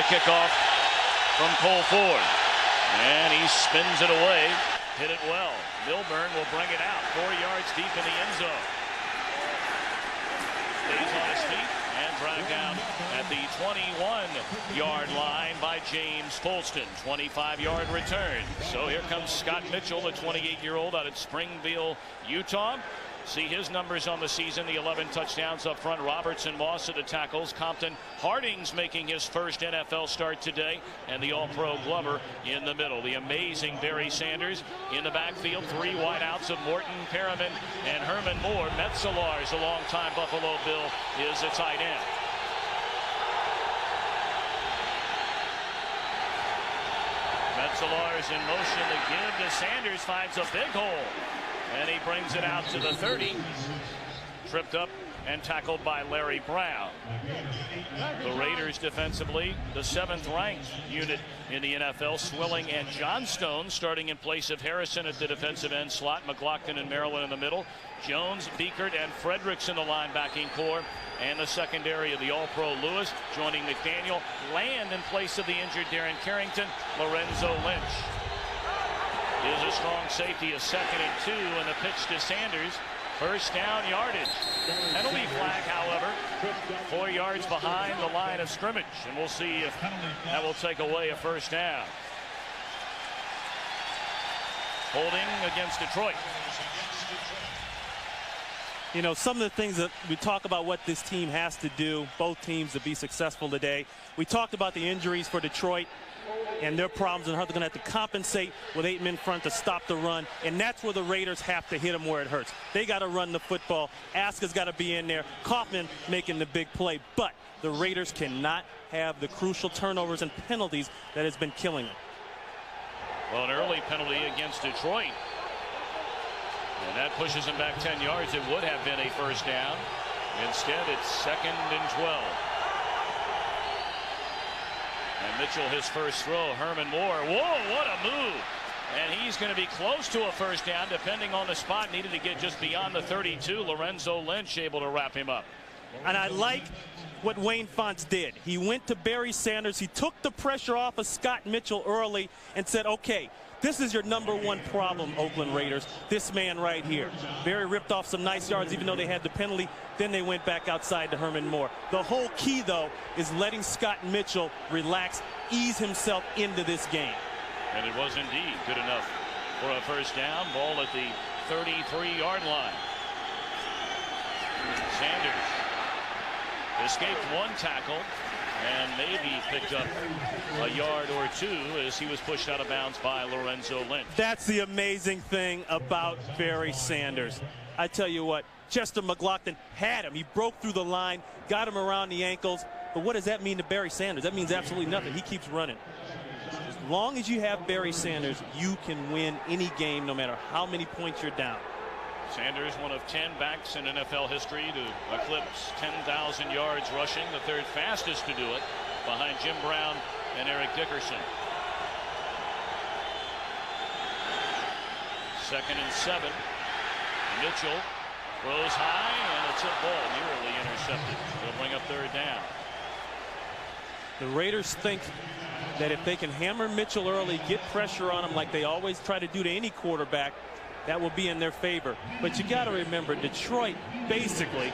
kickoff from Cole Ford. And he spins it away. Hit it well. Milburn will bring it out 4 yards deep in the end zone. Stays on his feet and dragged down at the 21-yard line by James Colston. 25-yard return. So here comes Scott Mitchell, the 28-year-old out at Springville, Utah. See his numbers on the season, the 11 touchdowns up front. Robertson, Moss at the tackles. Compton Harding's making his first NFL start today, and the All-Pro Glover in the middle. The amazing Barry Sanders in the backfield. 3 wideouts of Morton, Perriman, and Herman Moore. Metzelaars, a longtime Buffalo Bill, is a tight end. Metzelaars in motion. The give to Sanders finds a big hole. And he brings it out to the 30. Tripped up and tackled by Larry Brown. The Raiders defensively, the 7th ranked unit in the NFL. Swilling and Johnstone starting in place of Harrison at the defensive end slot. McLaughlin and Maryland in the middle. Jones, Beekert, and Fredericks in the linebacking core. And the secondary of the All-Pro Lewis joining McDaniel. Land in place of the injured Darren Carrington. Lorenzo Lynch is a strong safety, a 2nd and 2, and a pitch to Sanders. First down yardage. Penalty flag, however, 4 yards behind the line of scrimmage, and we'll see if that will take away a first down. Holding against Detroit. You know, some of the things that we talk about what this team has to do, both teams, to be successful today. We talked about the injuries for Detroit and their problems and how they're going to have to compensate with 8 men front to stop the run. And that's where the Raiders have to hit them where it hurts. They got to run the football. Aska's got to be in there. Kaufman making the big play. But the Raiders cannot have the crucial turnovers and penalties that has been killing them. Well, an early penalty against Detroit. And that pushes him back 10 yards. It would have been a first down. Instead, it's 2nd and 12. And Mitchell, his first throw. Herman Moore. Whoa, what a move. And he's going to be close to a first down, depending on the spot. Needed to get just beyond the 32. Lorenzo Lynch able to wrap him up. And I like what Wayne Fontes did. He went to Barry Sanders. He took the pressure off of Scott Mitchell early and said, okay, this is your #1 problem, Oakland Raiders. This man right here. Barry ripped off some nice yards, even though they had the penalty. Then they went back outside to Herman Moore. The whole key, though, is letting Scott Mitchell relax, ease himself into this game. And it was indeed good enough for a first down. Ball at the 33-yard line. Sanders escaped 1 tackle and maybe picked up a yard or 2 as he was pushed out of bounds by Lorenzo Lynch. That's the amazing thing about Barry Sanders. I tell you what, Chester McLaughlin had him. He broke through the line, got him around the ankles. But what does that mean to Barry Sanders? That means absolutely nothing. He keeps running. As long as you have Barry Sanders, you can win any game no matter how many points you're down. Sanders, one of 10 backs in NFL history to eclipse 10,000 yards rushing, the 3rd fastest to do it, behind Jim Brown and Eric Dickerson. 2nd and 7. Mitchell throws high, and it's a ball nearly intercepted. They'll bring up 3rd down. The Raiders think that if they can hammer Mitchell early, get pressure on him like they always try to do to any quarterback, that will be in their favor. But you got to remember, Detroit basically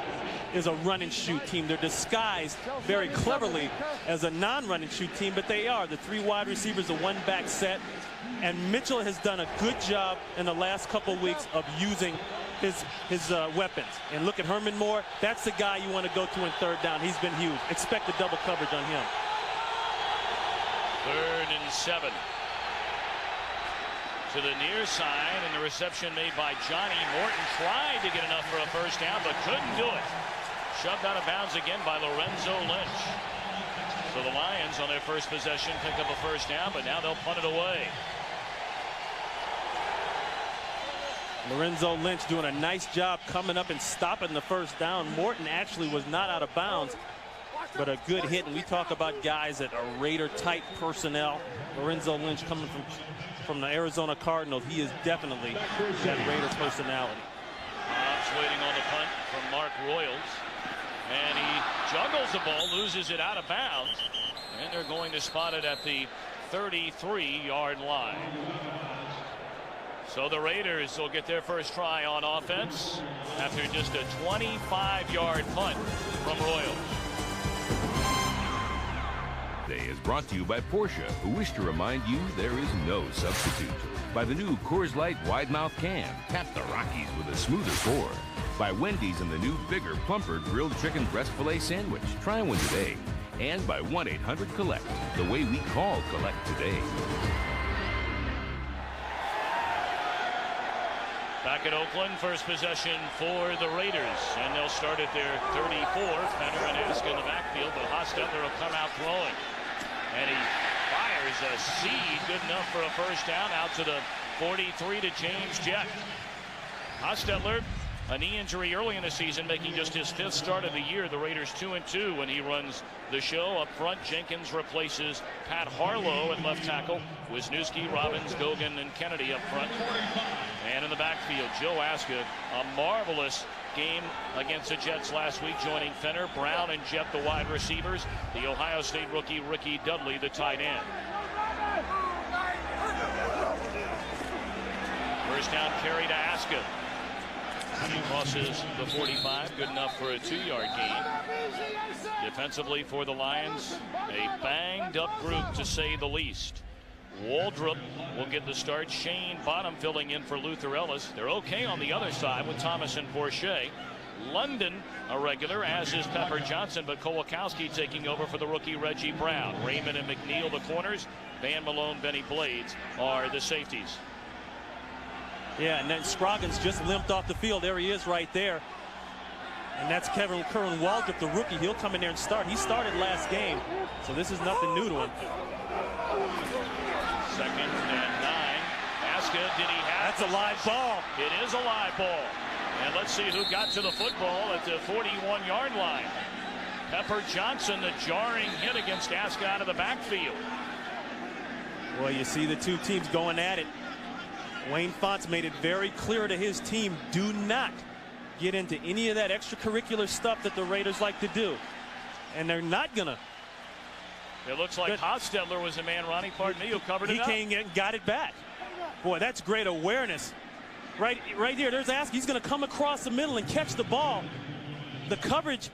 is a run and shoot team. They're disguised very cleverly as a non-run and shoot team, but they are. The 3 wide receivers, a 1-back set. And Mitchell has done a good job in the last couple weeks of using his weapons. And look at Herman Moore. That's the guy you want to go to in 3rd down. He's been huge. Expect the double coverage on him. 3rd and 7. To the near side, and the reception made by Johnny Morton. Tried to get enough for a first down, but couldn't do it. Shoved out of bounds again by Lorenzo Lynch. So the Lions on their first possession pick up a first down, but now they'll punt it away. Lorenzo Lynch doing a nice job coming up and stopping the first down. Morton actually was not out of bounds, but a good hit. And we talk about guys that are Raider-type personnel. Lorenzo Lynch coming from the Arizona Cardinals. He is definitely that Raider personality. Hobbs waiting on the punt from Mark Royals. And he juggles the ball, loses it out of bounds. And they're going to spot it at the 33-yard line. So the Raiders will get their first try on offense after just a 25-yard punt from Royals. Day is brought to you by Porsche, who wish to remind you there is no substitute. By the new Coors Light Wide Mouth Can, tap the Rockies with a smoother pour. By Wendy's and the new bigger, plumper grilled chicken breast filet sandwich. Try one today. And by 1-800-COLLECT, the way we call collect today. Back at Oakland, first possession for the Raiders, and they'll start at their 34. Fenner and Aska in the backfield, but Hostetler will come out throwing. And he fires a seed, good enough for a first down, out to the 43 to James Jett. Hostetler, a knee injury early in the season, making just his 5th start of the year. The Raiders 2-2 when he runs the show. Up front, Jenkins replaces Pat Harlow at left tackle. Wisniewski, Robbins, Gogan, and Kennedy up front. And in the backfield, Joe Aska, a marvelous game against the Jets last week, joining Fenner, Brown, and Jett, the wide receivers. The Ohio State rookie Ricky Dudley, the tight end. First down carry to Aska. He crosses the 45, good enough for a 2-yard gain. Defensively for the Lions, a banged-up group to say the least. Waldrop will get the start. Shane Bonham filling in for Luther Ellis. They're okay on the other side with Thomas and Porche. London a regular, as is Pepper Johnson, but Kolakowski taking over for the rookie Reggie Brown. Raymond and McNeil the corners. Van Malone, Benny Blades are the safeties. Yeah, and then Scroggins just limped off the field. There he is right there. And that's Kevin Curran Waldrop, the rookie. He'll come in there and start. He started last game, so this is nothing new to him. 2nd and 9. Aska, did he have? That's a live ball. It is a live ball. And let's see who got to the football at the 41-yard line. Pepper Johnson, the jarring hit against Aska out of the backfield. Well, you see the two teams going at it. Wayne Fonts made it very clear to his team, do not get into any of that extracurricular stuff that the Raiders like to do. And they're not gonna. It looks like Hostetler was the man, Ronnie, pardon me, who covered it up. He came and got it back. Boy, that's great awareness. Right here, there's Aska. He's gonna come across the middle and catch the ball. The coverage,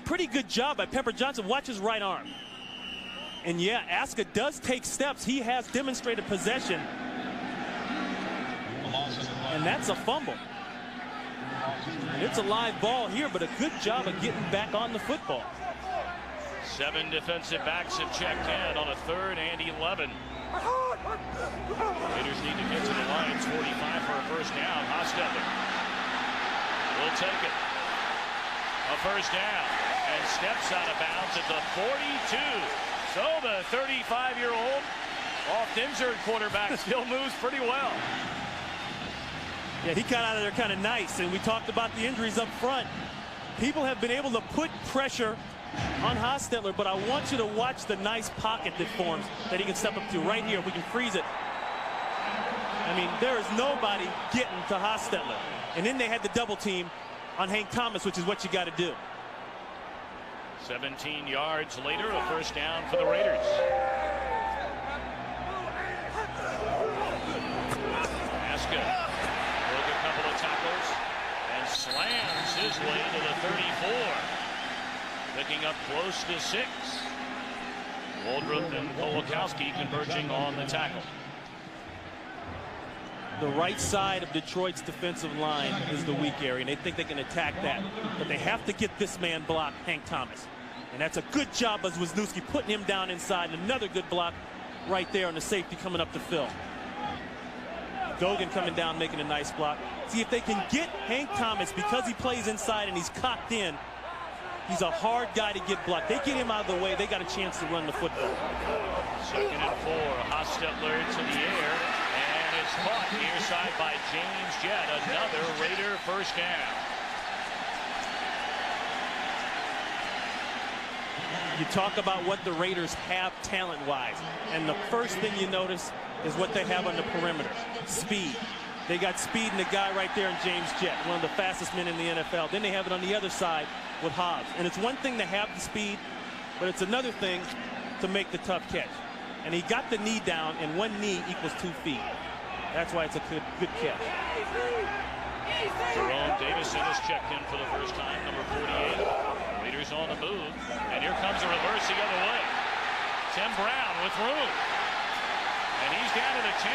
pretty good job by Pepper Johnson. Watch his right arm. And yeah, Aska does take steps. He has demonstrated possession. And that's a fumble. And it's a live ball here, but a good job of getting back on the football. 7 defensive backs have checked in on a 3rd and 11. Raiders need to get to the Lions 45 for a first down. Hostetler will take it. A first down and steps out of bounds at the 42. So the 35-year-old oft-injured quarterback still moves pretty well. Yeah, he got out of there kind of nice, and we talked about the injuries up front. People have been able to put pressure on Hostetler, but I want you to watch the nice pocket that forms that he can step up to right here if we can freeze it. I mean, there is nobody getting to Hostetler. And then they had the double team on Hank Thomas, which is what you got to do. 17 yards later, a first down for the Raiders. Aska broke a couple of tackles and slams his way to the 34. Picking up close to 6. Waldrop and Kolakowski converging on the tackle. The right side of Detroit's defensive line is the weak area, and they think they can attack that. But they have to get this man blocked, Hank Thomas. And that's a good job as Wisniewski putting him down inside. And another good block right there on the safety coming up to Phil. Gogan coming down, making a nice block. See if they can get Hank Thomas, because he plays inside and he's cocked in. He's a hard guy to get blocked. They get him out of the way, they got a chance to run the football. 2nd and 4. Hostetler to the air, and it's caught near side by James Jett. Another Raider first down. You talk about what the Raiders have talent-wise, and the first thing you notice is what they have on the perimeter. Speed. They got speed in the guy right there in James Jett, one of the fastest men in the NFL. Then they have it on the other side with Hobbs. And it's one thing to have the speed, but it's another thing to make the tough catch. And he got the knee down, and one knee equals 2 feet. That's why it's a good catch. Jerome Davison has checked in for the first time, number 48. Raiders on the move, and here comes a reverse the other way. Tim Brown with room, and he's down to the 10.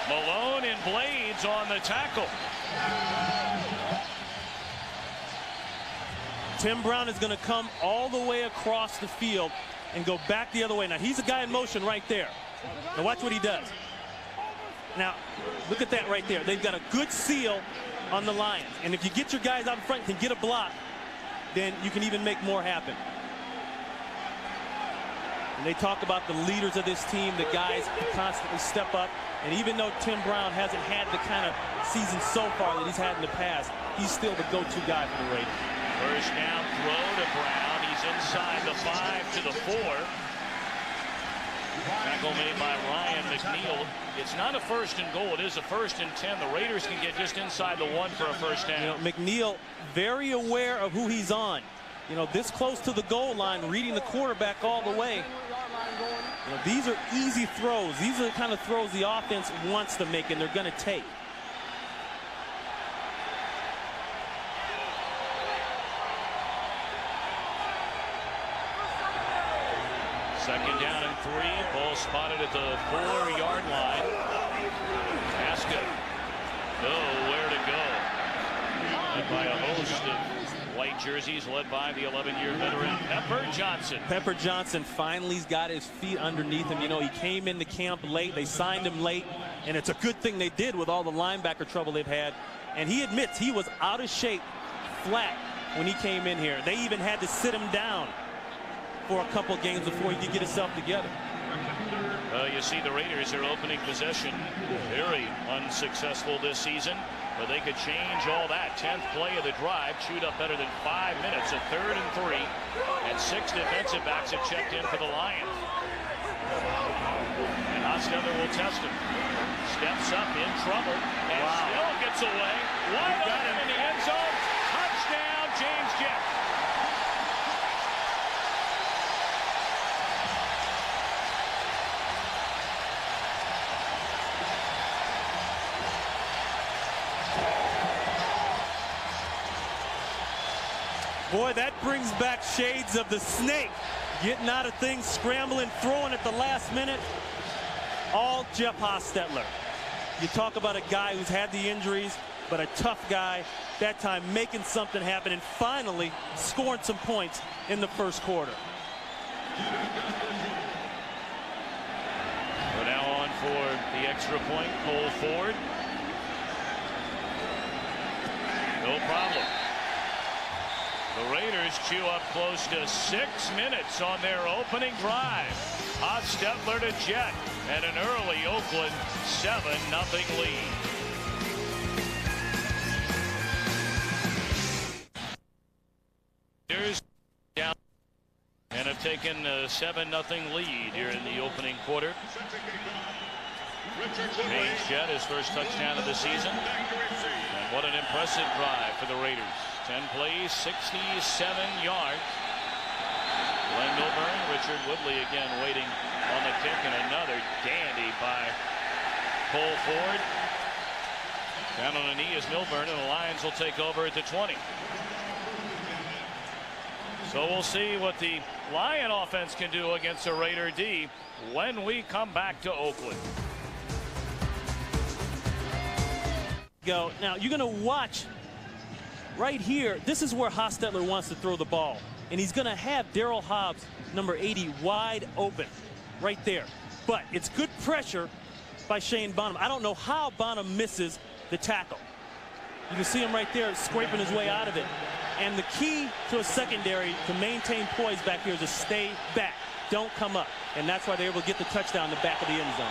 Malone and Blades on the tackle. Tim Brown is going to come all the way across the field and go back the other way. Now, he's a guy in motion right there. Now, watch what he does. Now, look at that right there. They've got a good seal on the Lions. And if you get your guys out in front and can get a block, then you can even make more happen. And they talk about the leaders of this team, the guys who constantly step up. And even though Tim Brown hasn't had the kind of season so far that he's had in the past, he's still the go-to guy for the Raiders. First down throw to Brown. He's inside the 5 to the 4. Tackle made by Ryan McNeil. It's not a 1st and goal. It is a 1st and 10. The Raiders can get just inside the 1 for a first down. You know, McNeil very aware of who he's on. You know, this close to the goal line, reading the quarterback all the way. You know, these are easy throws. These are the kind of throws the offense wants to make and they're going to take. Second down and 3. Ball spotted at the 4-yard line. Aska nowhere to go. Led by a host of white jerseys, led by the 11-year veteran Pepper Johnson. Pepper Johnson finally's got his feet underneath him. You know, he came into camp late. They signed him late, and it's a good thing they did with all the linebacker trouble they've had. And he admits he was out of shape, flat, when he came in here. They even had to sit him down for a couple games before he could get himself together. You see the Raiders are opening possession. Very unsuccessful this season, but they could change all that. 10th play of the drive, chewed up better than 5 minutes. A 3rd and 3, and 6 defensive backs have checked in for the Lions. And Hostetler will test him. Steps up in trouble and still gets away. Wide open in the end zone. Touchdown, James Jett. Boy, that brings back shades of the snake. Getting out of things, scrambling, throwing at the last minute. All Jeff Hostetler. You talk about a guy who's had the injuries, but a tough guy. That time making something happen and finally scoring some points in the first quarter. We're now on for the extra point. Cole Ford. No problem. The Raiders chew up close to 6 minutes on their opening drive. Hostetler to Jett, and an early Oakland 7-0 lead. Raiders down and have taken a 7-0 lead here in the opening quarter. James Jett, his first touchdown of the season. And what an impressive drive for the Raiders. 10 plays, 67 yards. Glenn Milburn, Richard Woodley again waiting on the kick, and another dandy by Cole Ford. Down on a knee is Milburn, and the Lions will take over at the 20. So we'll see what the Lion offense can do against a Raider D when we come back to Oakland. Go. Now you're going to watch right here. This is where Hostetler wants to throw the ball, and he's going to have Darryl Hobbs, number 80, wide open right there. But it's good pressure by Shane Bonham. I don't know how Bonham misses the tackle. You can see him right there scraping his way out of it. And the key to a secondary to maintain poise back here is to stay back. Don't come up. And that's why they're able to get the touchdown in the back of the end zone.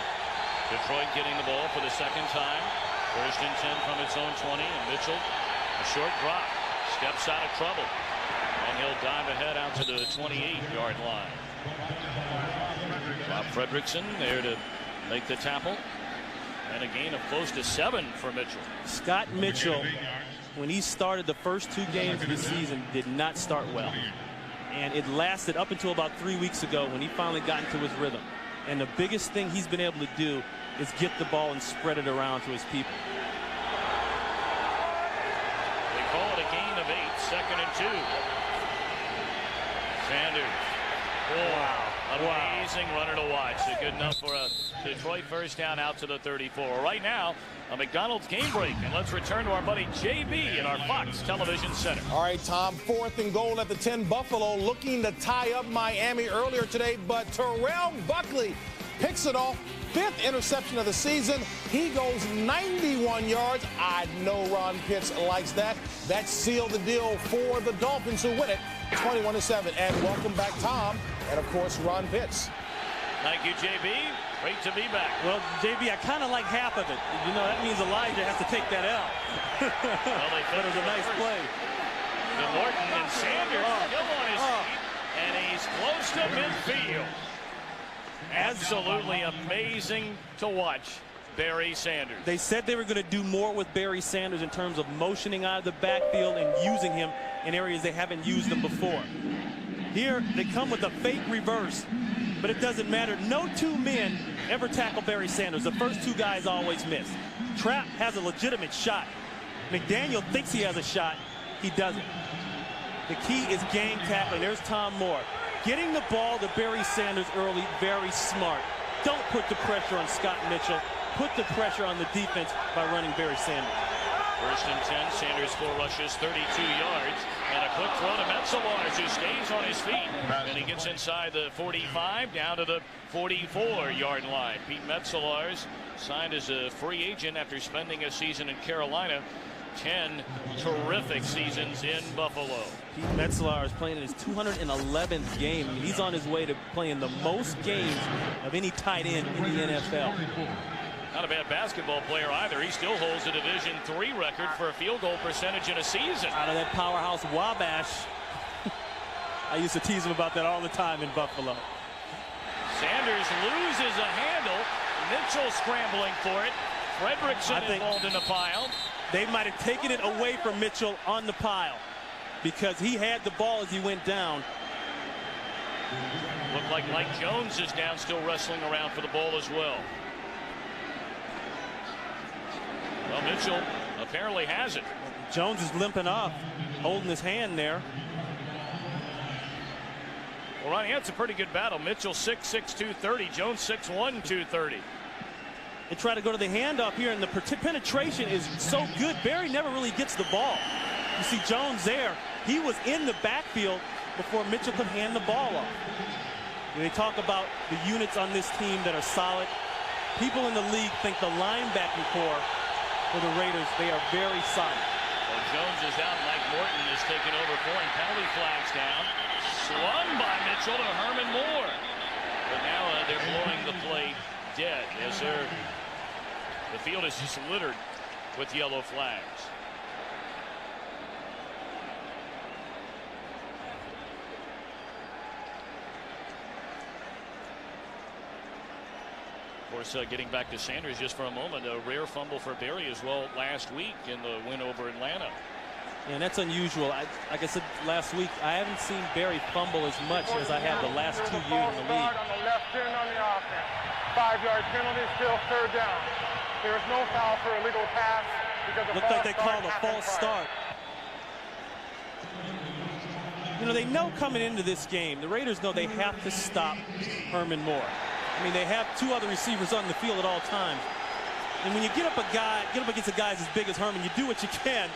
Detroit getting the ball for the second time. First and 10 from its own 20, and Mitchell, a short drop, steps out of trouble, and he'll dive ahead out to the 28-yard line. Bob Fredrickson there to make the tackle, and a gain of close to 7 for Mitchell. Scott Mitchell when he started the first 2 games of the season, did not start well. And it lasted up until about 3 weeks ago when he finally got into his rhythm. And the biggest thing he's been able to do is get the ball and spread it around to his people. They call it a gain of 8, 2nd and 2. Sanders. Wow. Amazing runner to watch. Good enough for a Detroit first down out to the 34. Right now, a McDonald's game break. And let's return to our buddy JB in our Fox Television Center. All right, Tom, 4th and goal at the 10. Buffalo looking to tie up Miami earlier today, but Terrell Buckley picks it off. 5th interception of the season. He goes 91 yards. I know Ron Pitts likes that. That sealed the deal for the Dolphins, who win it 21-7. And welcome back, Tom, and of course, Ron Pitts. Thank you, JB. Great to be back. Well, JB, I kind of like half of it. You know, that means Elijah has to take that out. Well, but it was a nice play. The Morton and Sanders still on his feet, and he's close to midfield. Absolutely amazing to watch Barry Sanders. They said they were going to do more with Barry Sanders in terms of motioning out of the backfield and using him in areas they haven't used him before. Here, they come with a fake reverse, but it doesn't matter. No 2 men ever tackle Barry Sanders. The first 2 guys always miss. Trapp has a legitimate shot. McDaniel thinks he has a shot. He doesn't. The key is gang tackling. There's Tom Moore. Getting the ball to Barry Sanders early, very smart. Don't put the pressure on Scott Mitchell. Put the pressure on the defense by running Barry Sanders. 1st and 10. Sanders 4 rushes, 32 yards. And a quick throw to Metzelars, who stays on his feet. And he gets inside the 45, down to the 44-yard line. Pete Metzelars signed as a free agent after spending a season in Carolina. 10 terrific seasons in Buffalo. Pete Metzelars is playing in his 211th game. I mean, he's on his way to playing the most games of any tight end in the NFL. Not a bad basketball player either. He still holds a Division III record for a field goal percentage in a season. Out of that powerhouse Wabash. I used to tease him about that all the time in Buffalo. Sanders loses a handle. Mitchell scrambling for it. Fredrickson involved in the pile. They might have taken it away from Mitchell on the pile because he had the ball as he went down. Looked like Mike Jones is down, still wrestling around for the ball as well. Well, Mitchell apparently has it. Jones is limping off, holding his hand there. Well, Ronnie, that's a pretty good battle. Mitchell 6'6", 230. Jones 6'1", 230. They try to go to the handoff here, and the penetration is so good. Barry never really gets the ball. You see Jones there. He was in the backfield before Mitchell could hand the ball off. And they talk about the units on this team that are solid. People in the league think the linebacking core for the Raiders, they are very solid. Well, Jones is out. Mike Morton is taking over for him. Penalty flags down. Slung by Mitchell to Herman Moore. But now they're blowing the play dead as the field is just littered with yellow flags. Of course, getting back to Sanders just for a moment, a rare fumble for Barry as well last week in the win over Atlanta. And that's unusual. Like I said last week, I haven't seen Barry fumble as much as I have the last 2 years in the league. On the left turn on the offense. 5-yard penalty, still 3rd down. There is no foul for illegal pass because Looks like they called a false start. You know, they know coming into this game, the Raiders know they have to stop Herman Moore. I mean, they have 2 other receivers on the field at all times. And when you get up against a guy as big as Herman, you do what you can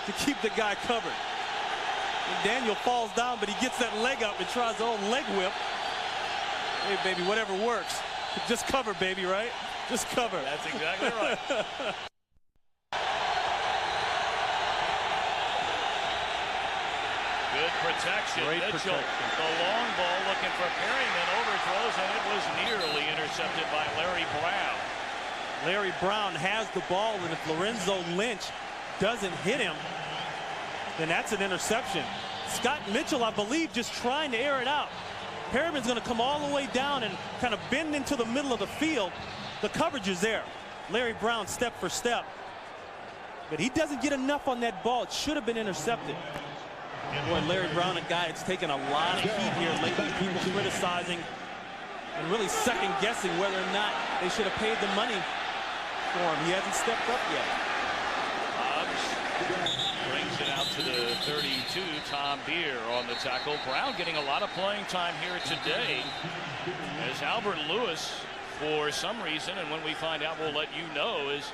to keep the guy covered. And Daniel falls down, but he gets that leg up and tries the old leg whip. Hey, baby, whatever works. Just cover, baby, right? Just cover. That's exactly right. Good protection. Great Mitchell, protection. the long ball looking for Perryman, overthrows, and it was nearly intercepted by Larry Brown. Larry Brown has the ball, and if Lorenzo Lynch doesn't hit him, then that's an interception. Scott Mitchell, I believe, just trying to air it out. Perryman's going to come all the way down and kind of bend into the middle of the field. The coverage is there. Larry Brown step for step. But he doesn't get enough on that ball. It should have been intercepted. Boy, Larry Brown, a guy that's taken a lot of heat here lately. People criticizing and really second-guessing whether or not they should have paid the money for him. He hasn't stepped up yet. Hobbs brings it out to the 32. Tom Beer on the tackle. Brown getting a lot of playing time here today as Albert Lewis, for some reason, and when we find out, we'll let you know, is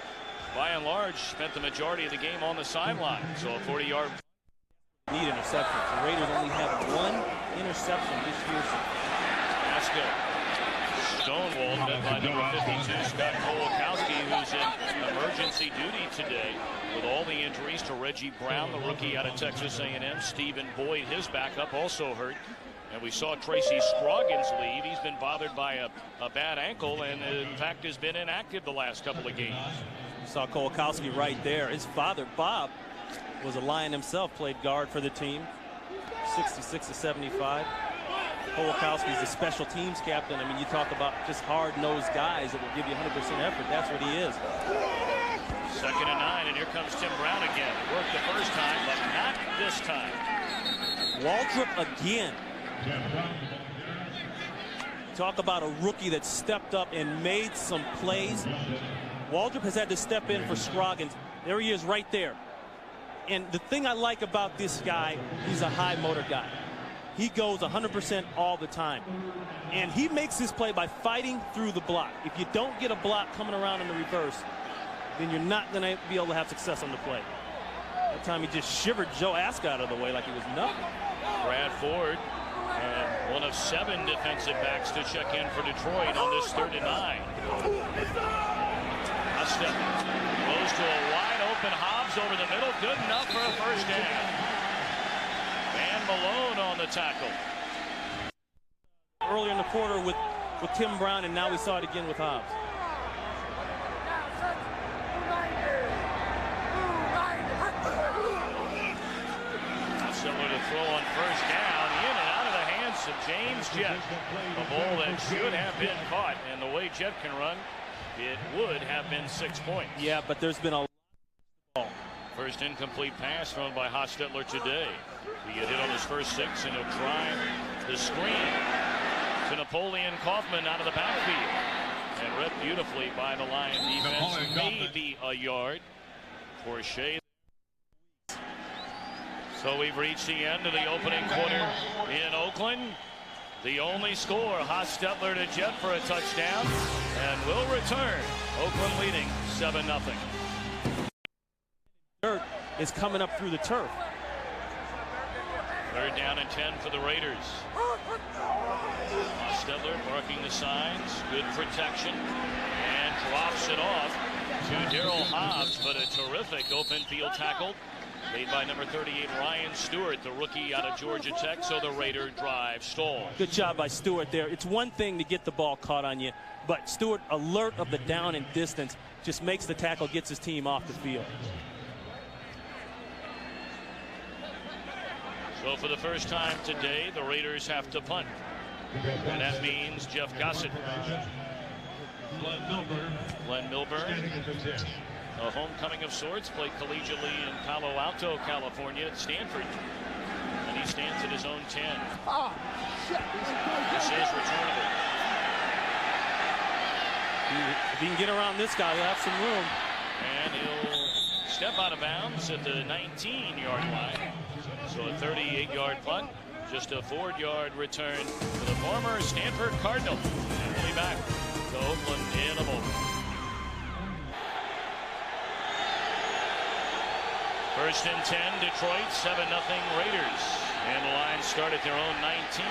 by and large spent the majority of the game on the sideline. So a 40-yard need interceptions. The Raiders only have one interception this year. Pasco stonewalled by number 52, Scott Kolakowski, who's in emergency duty today with all the injuries to Reggie Brown, the rookie out of Texas A&M. Stephen Boyd, his backup, also hurt. And we saw Tracy Scroggins leave. He's been bothered by a bad ankle and, in fact, has been inactive the last couple of games. You saw Kolakowski right there. His father, Bob, was a Lion himself, played guard for the team, 66 to 75. Kolakowski's the special teams captain. I mean, you talk about just hard-nosed guys that will give you 100% effort. That's what he is. 2nd and 9, and here comes Tim Brown again. It worked the first time, but not this time. Waldrop again. Talk about a rookie that stepped up and made some plays. Waldrop has had to step in for Scroggins. There he is right there. And the thing I like about this guy, he's a high motor guy. He goes 100% all the time. And he makes his play by fighting through the block. If you don't get a block coming around in the reverse, then you're not going to be able to have success on the play. That time he just shivered Joe Ask out of the way like he was nothing. Brad Ford, one of 7 defensive backs to check in for Detroit on this 3rd and 9. Step goes to a wide open Hobbs over the middle. Good enough for a first down. Van Malone on the tackle. Earlier in the quarter with Tim Brown, and now we saw it again with Hobbs. Similar to throw on first down, in and out of the hands of James Jett. A ball that should have been caught, and the way Jett can run, it would have been 6 points. Yeah, but there's been a ball. First incomplete pass thrown by Hostetler today. He get hit on his first 6, and he'll try the screen to Napoleon Kaufman out of the backfield. And ripped beautifully by the Lion defense. Maybe a yard for Shea. So we've reached the end of the opening quarter in Oakland. The only score, Hostetler to Jett for a touchdown, and will return. Oakland leading 7-0. Dirt is coming up through the turf. 3rd down and 10 for the Raiders. Hostetler marking the signs, good protection, and drops it off to Darryl Hobbs, but a terrific open field tackle made by number 38, Ryan Stewart, the rookie out of Georgia Tech, so the Raider drive stalls. Good job by Stewart there. It's one thing to get the ball caught on you, but Stewart, alert of the down and distance, just makes the tackle, gets his team off the field. So for the first time today, the Raiders have to punt. And that means Jeff Gossett. Glenn Milburn, a homecoming of sorts, played collegiately in Palo Alto, California at Stanford. And he stands at his own 10. This is returnable. If he can get around this guy, he'll have some room. And he'll step out of bounds at the 19-yard line. So a 38-yard punt, just a 4-yard return for the former Stanford Cardinal. And we'll be back to Oakland in a moment. First and 10, Detroit, 7-0 Raiders. And the Lions start at their own 19.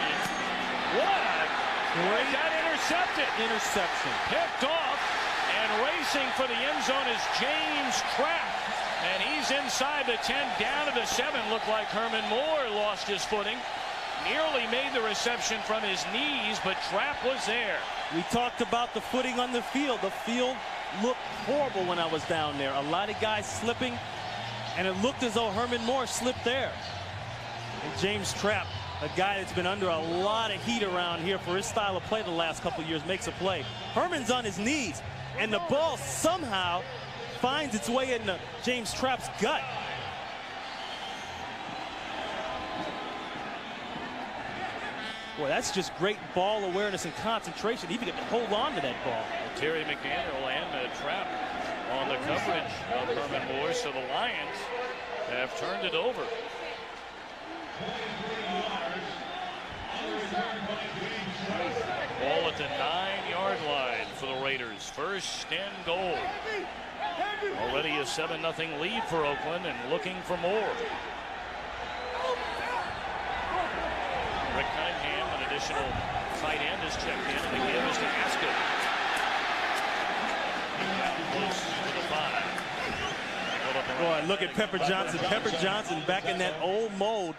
What a great, got intercepted. Interception. Picked off, and racing for the end zone is James Trapp. And he's inside the 10, down to the 7. Looked like Herman Moore lost his footing. Nearly made the reception from his knees, but Trapp was there. We talked about the footing on the field. The field looked horrible when I was down there. A lot of guys slipping, and it looked as though Herman Moore slipped there. And James Trapp, a guy that's been under a lot of heat around here for his style of play the last couple of years, makes a play. Herman's on his knees, and the ball somehow finds its way into James Trapp's gut. Boy, that's just great ball awareness and concentration. Even can hold on to that ball. Terry McDaniel and Trapp on the coverage of Herman Moore, so the Lions have turned it over. Ball at the 9-yard line for the Raiders. First and goal. Already a 7-0 lead for Oakland and looking for more. Rick Cunningham, an additional tight end, is checked in, and the give is to Haskell. Close to the 5. Boy, look at Pepper Johnson. Pepper Johnson back in that old mode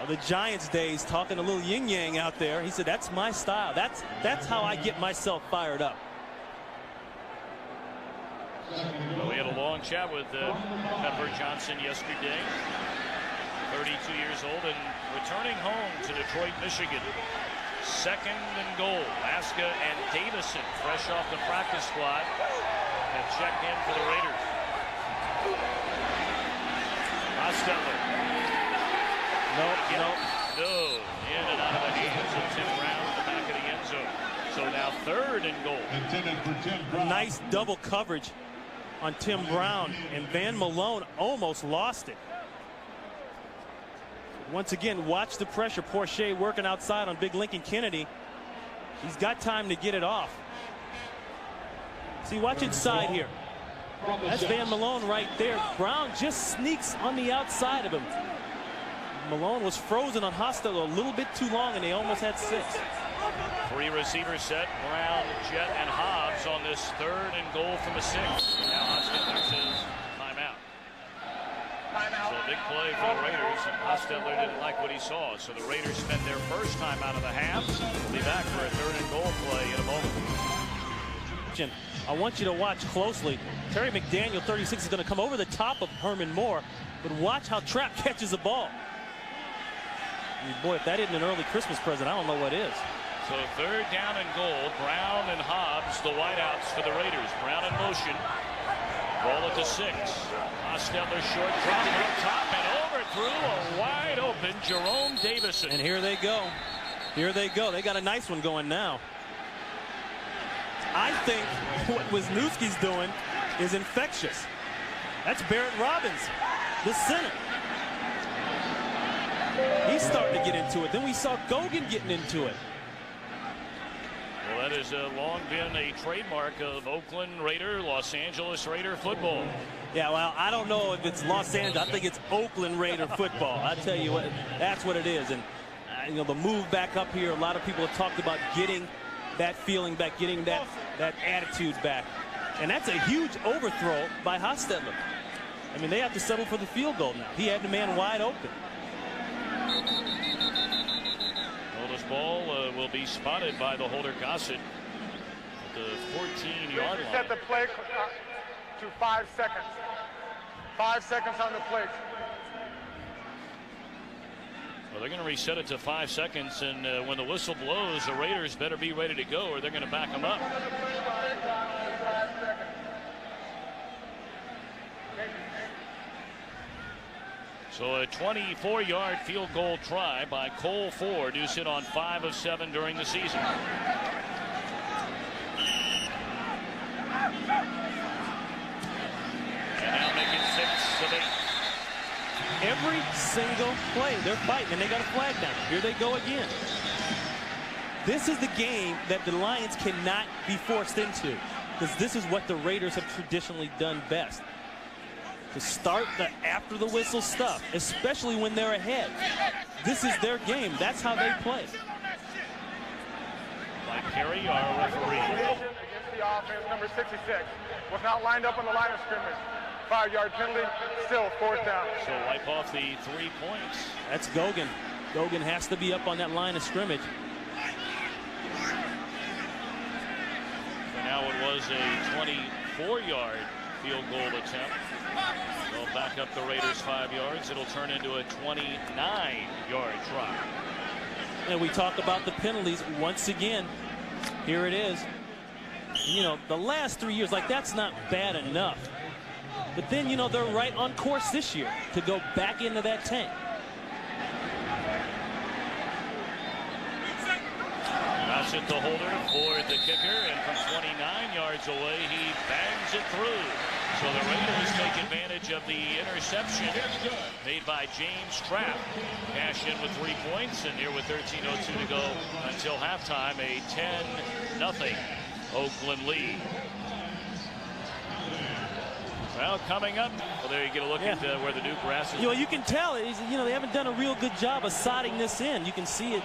of the Giants days, talking a little yin-yang out there. He said, that's my style. That's how I get myself fired up. Well, we had a long chat with Pepper Johnson yesterday. 32 years old and returning home to Detroit, Michigan. Second and goal. Laska and Davison, fresh off the practice squad, have checked in for the Raiders. Hostetler. No. In and out of the hands of Tim Brown in the back of the end zone. So now third and goal. A nice double coverage on Tim Brown, and Van Malone almost lost it. Once again, watch the pressure. Porsche working outside on Big Lincoln Kennedy. He's got time to get it off. See, watch inside here. That's Van Malone right there. Brown just sneaks on the outside of him. Malone was frozen on Hostetler a little bit too long, and they almost had 6. 3 receiver set. Brown, Jet, and Hobbs on this third and goal from a 6. Now Hostetler says timeout. So a big play for the Raiders, and Hostetler didn't like what he saw. So the Raiders spent their first time out of the half. We'll be back for a third and goal play in a moment. I want you to watch closely. Terry McDaniel, 36, is going to come over the top of Herman Moore, but watch how Trapp catches the ball. I mean, boy, if that isn't an early Christmas present, I don't know what is. So third down and goal. Brown and Hobbs, the wideouts for the Raiders. Brown in motion. Ball at the 6. Hostetler short drop up top and overthrew a wide open Jerome Davison. And here they go. Here they go. They got a nice one going now. I think what Wisniewski's doing is infectious. That's Barrett Robbins, the center. He's starting to get into it. Then we saw Gogan getting into it. Well, that has long been a trademark of Oakland Raider, Los Angeles Raider football. Yeah, well, I don't know if it's Los Angeles. I think it's Oakland Raider football. I tell you what, that's what it is. And you know, the move back up here, a lot of people have talked about getting that feeling back, getting that attitude back. And that's a huge overthrow by Hostetler. I mean, they have to settle for the field goal now. He had the man wide open. Well, this ball will be spotted by the holder Gossett at the 14-yard line. Set the play to 5 seconds. 5 seconds on the plate. Well, they're going to reset it to 5 seconds, and when the whistle blows, the Raiders better be ready to go, or they're going to back them up. So a 24-yard field goal try by Cole Ford, who's hit on 5 of 7 during the season. And now making 6 of 8. Every single play, they're fighting, and they got a flag down. Here they go again. This is the game that the Lions cannot be forced into, because this is what the Raiders have traditionally done best. To start the after the whistle stuff, especially when they're ahead. This is their game. That's how they play. Mike Perry, our referee. Against the offense, number 66, was not lined up on the line of scrimmage. 5-yard penalty, still 4th down. So wipe off the 3 points. That's Gogan. Gogan has to be up on that line of scrimmage. So now it was a 24-yard field goal attempt. They'll back up the Raiders 5 yards. It'll turn into a 29-yard try. And we talk about the penalties once again. Here it is. You know, the last 3 years, like, that's not bad enough. But then, you know, they're right on course this year to go back into that tank. Pass it to Holder for the kicker, and from 29 yards away, he bangs it through. So the Raiders take advantage of the interception made by James Trapp. Cash in with 3 points, and here with 13:02 to go until halftime, a 10-0 Oakland lead. Well, coming up, well, there you get a look at where the new grass is. You know, you can tell, you know, they haven't done a real good job of sodding this in. You can see it.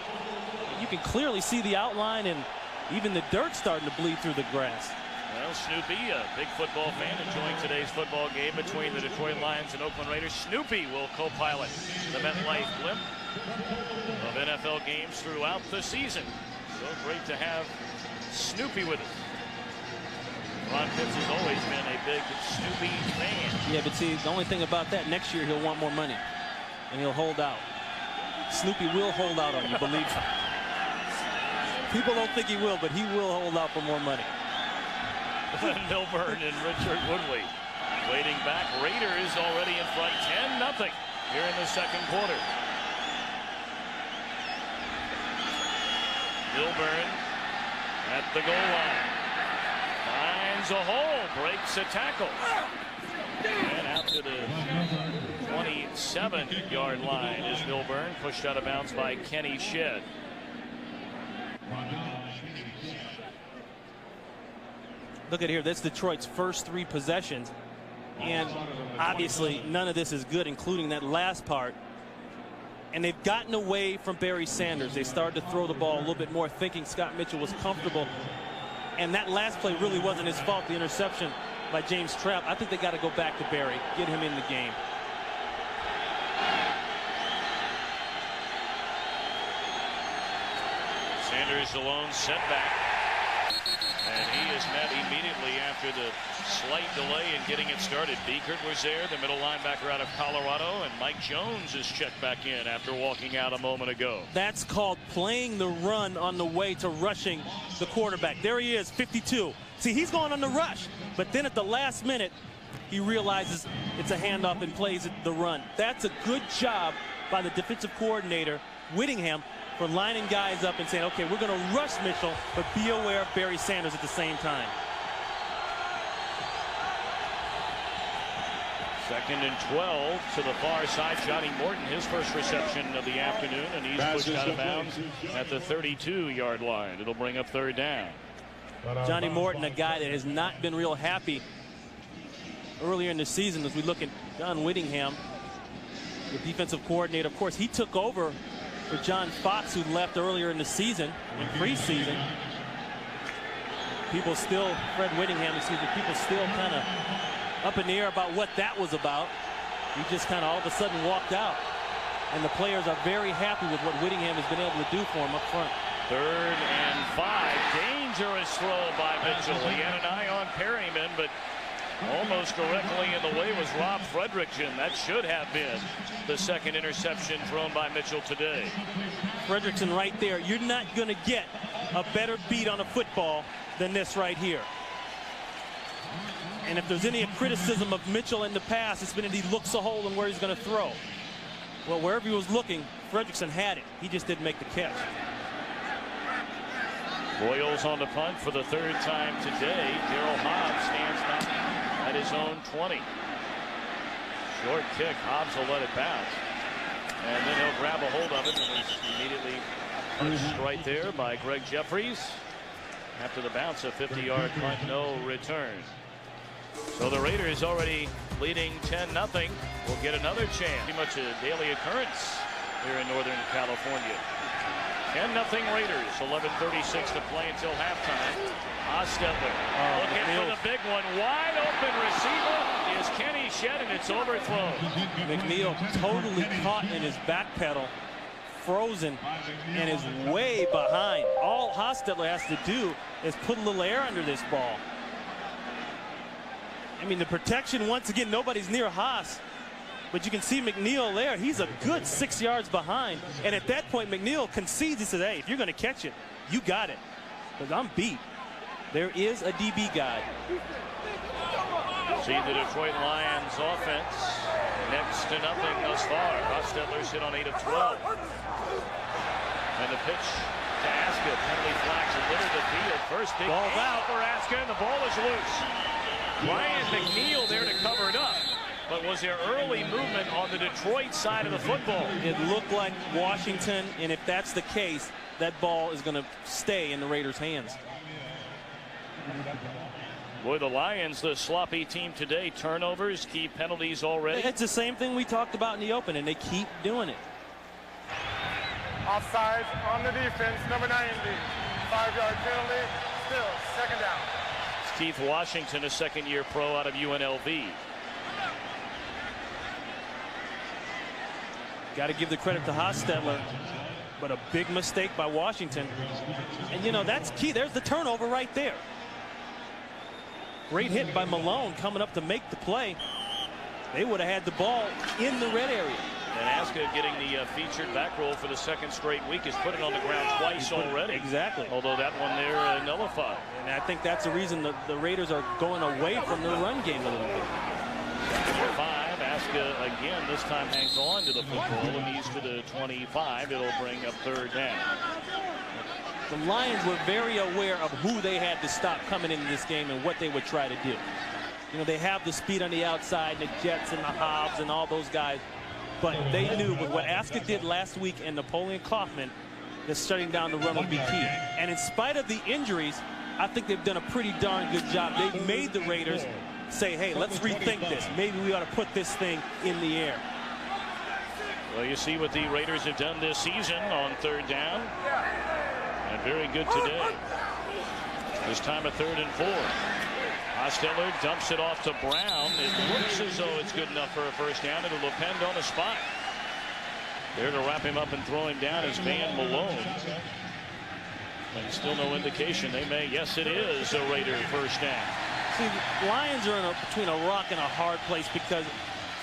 You can clearly see the outline, and even the dirt starting to bleed through the grass. Well, Snoopy, a big football fan, enjoying today's football game between the Detroit Lions and Oakland Raiders. Snoopy will co-pilot the MetLife blimp of NFL games throughout the season. So great to have Snoopy with us. Ron Pitts has always been a big Snoopy fan. Yeah, but see, the only thing about that, next year he'll want more money, and he'll hold out. Snoopy will hold out on you, believe me. People don't think he will, but he will hold out for more money. Milburn and Richard Woodley waiting back. Raiders already in front, 10-0 here in the second quarter. Milburn at the goal line. Finds a hole, breaks a tackle. And out to the 27-yard line is Milburn, pushed out of bounds by Kenny Shedd. Look at here, that's Detroit's first 3 possessions. And obviously none of this is good, including that last part. And they've gotten away from Barry Sanders. They started to throw the ball a little bit more, thinking Scott Mitchell was comfortable. And that last play really wasn't his fault, the interception by James Trapp. I think they got to go back to Barry, get him in the game. Sanders alone setback. And he is met immediately after the slight delay in getting it started. Beekert was there, the middle linebacker out of Colorado, and Mike Jones is checked back in after walking out a moment ago. That's called playing the run on the way to rushing the quarterback. There he is, 52. See, he's going on the rush, but then at the last minute, he realizes it's a handoff and plays the run. That's a good job by the defensive coordinator, Whittingham, for lining guys up and saying, okay, we're going to rush Mitchell, but be aware of Barry Sanders at the same time. 2nd and 12 to the far side. Johnny Morton, his first reception of the afternoon, and he's pushed out of bounds at the 32-yard line. It'll bring up 3rd down. Johnny Morton, a guy that has not been real happy earlier in the season. As we look at John Whittingham, the defensive coordinator, of course, he took over for John Fox, who left earlier in the season, in preseason. People still, Fred Whittingham, people still kind of up in the air about what that was about. He just kind of all of a sudden walked out. And the players are very happy with what Whittingham has been able to do for him up front. 3rd and 5. Dangerous throw by Mitchell. He had an eye on Perryman, but almost directly in the way was Rob Fredrickson. That should have been the 2nd interception thrown by Mitchell today. Fredrickson right there. You're not going to get a better beat on a football than this right here. And if there's any criticism of Mitchell in the past, it's been that he looks a hole in where he's going to throw. Well, wherever he was looking, Fredrickson had it. He just didn't make the catch. Royals on the punt for the 3rd time today. Darryl Hobbs stands back at his own 20. Short kick. Hobbs will let it bounce. And then he'll grab a hold of it, and he's immediately punched right there by Greg Jeffries. After the bounce, a 50-yard punt, no return. So the Raiders already leading 10-0. Will get another chance. Pretty much a daily occurrence here in Northern California. 10-0 Raiders. 11:36 to play until halftime. Hostetler looking for the big one. Wide open receiver is Kenny Shedd, and it's overthrown. McNeil totally caught in his back pedal, frozen, and is way behind. All Hostetler has to do is put a little air under this ball. I mean, the protection, once again, nobody's near Haas. But you can see McNeil there. He's a good 6 yards behind. And at that point, McNeil concedes. He says, hey, if you're going to catch it, you got it. Because I'm beat. There is a DB guide. See the Detroit Lions offense next to nothing thus far. Hostetler's hit on 8 of 12. And the pitch to Aska. Penalty flags littered the field. First big ball out for Aska, and the ball is loose. Ryan McNeil there to cover it up. But was there early movement on the Detroit side of the football? It looked like Washington, and if that's the case, that ball is going to stay in the Raiders' hands. Boy, the Lions, the sloppy team today. Turnovers, key penalties already. It's the same thing we talked about in the open, and they keep doing it. Offside on the defense, number 90. 5-yard penalty, still second down. It's Keith Washington, a second-year pro out of UNLV. Got to give the credit to Hostetler, but a big mistake by Washington. And, you know, that's key. There's the turnover right there. Great hit by Malone coming up to make the play. They would have had the ball in the red area. And Aska getting the featured back roll for the second straight week. Has put it on the ground twice already. Exactly. Although that one there nullified. And I think that's the reason the Raiders are going away from the run game a little bit. 5, Aska again, this time hangs on to the football, and he's to the 25. It'll bring up third down. The Lions were very aware of who they had to stop coming into this game and what they would try to do. You know, they have the speed on the outside, and the Jets and the Hobbs and all those guys. But they knew with what Aska did last week and Napoleon Kaufman, that shutting down the run would be key. And in spite of the injuries, I think they've done a pretty darn good job. They've made the Raiders say, hey, let's rethink this. Maybe we ought to put this thing in the air. Well, you see what the Raiders have done this season on third down. And very good today. This time a 3rd and 4. Hostetler dumps it off to Brown. It looks as though it's good enough for a first down. It'll depend on the spot. There to wrap him up and throw him down is Van Malone. And still no indication. They may. Yes, it is a Raider first down. See, the Lions are between a rock and a hard place because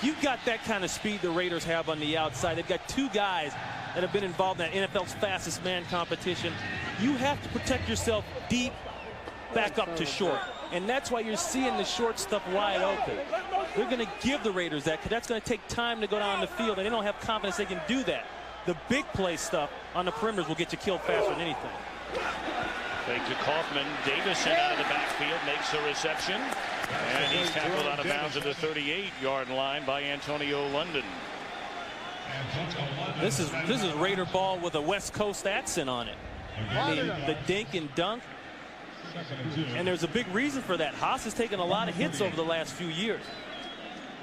you've got that kind of speed the Raiders have on the outside. They've got 2 guys that have been involved in that NFL's fastest man competition. You have to protect yourself deep, back up to short. And that's why you're seeing the short stuff wide open. They're going to give the Raiders that because that's going to take time to go down the field, and they don't have confidence they can do that. The big play stuff on the perimeters will get you killed faster than anything. Fake to Kaufman. Davison out of the backfield makes a reception. And he's tackled out of bounds at the 38-yard line by Antonio London. This is Raider ball with a West Coast accent on it. I mean, the dink and dunk. And there's a big reason for that. Haas has taken a lot of hits over the last few years.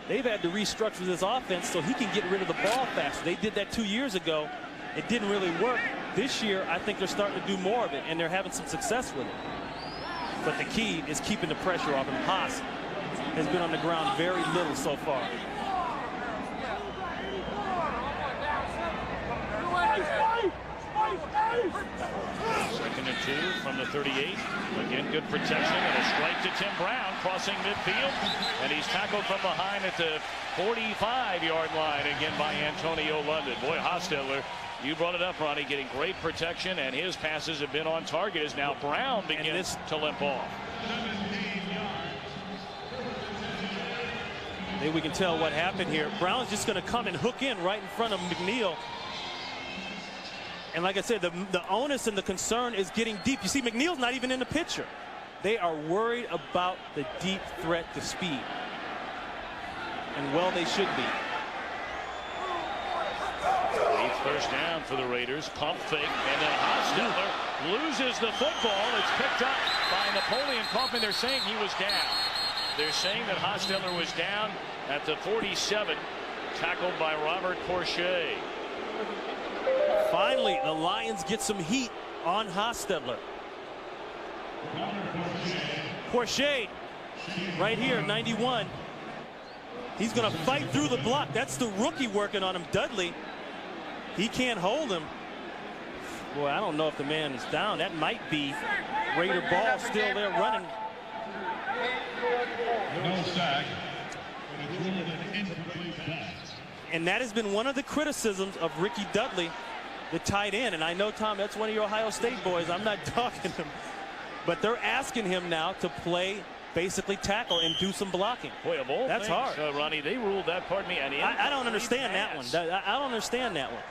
They've had to restructure this offense so he can get rid of the ball faster. They did that 2 years ago. It didn't really work. This year, I think they're starting to do more of it, and they're having some success with it. But the key is keeping the pressure off him. Haas has been on the ground very little so far. Second and 2 from the 38. Again, good protection and a strike to Tim Brown crossing midfield. And he's tackled from behind at the 45-yard line again by Antonio London. Boy, Hostetler, you brought it up, Ronnie, getting great protection, and his passes have been on target as now Brown begins to limp off. Maybe we can tell what happened here. Brown's just going to come and hook in right in front of McNeil. And like I said, the onus and the concern is getting deep. You see, McNeil's not even in the picture. They are worried about the deep threat to speed. And well, they should be. 8th first down for the Raiders. Pump fake, and then Hostetler loses the football. It's picked up by Napoleon Kaufman. They're saying he was down. They're saying that Hostetler was down at the 47, tackled by Robert Porcher. Finally, the Lions get some heat on Hostetler. Porcher, right here, 91. He's going to fight through the block. That's the rookie working on him, Dudley. He can't hold him. Boy, I don't know if the man is down. That might be Raider ball still there running. No sack. And that has been one of the criticisms of Ricky Dudley, the tight end. And I know, Tom, that's one of your Ohio State boys. I'm not talking to him. But they're asking him now to play basically tackle and do some blocking. Boy, of all that's things, hard. Ronnie, they ruled that, pardon me, and I don't understand that one. I don't understand that one.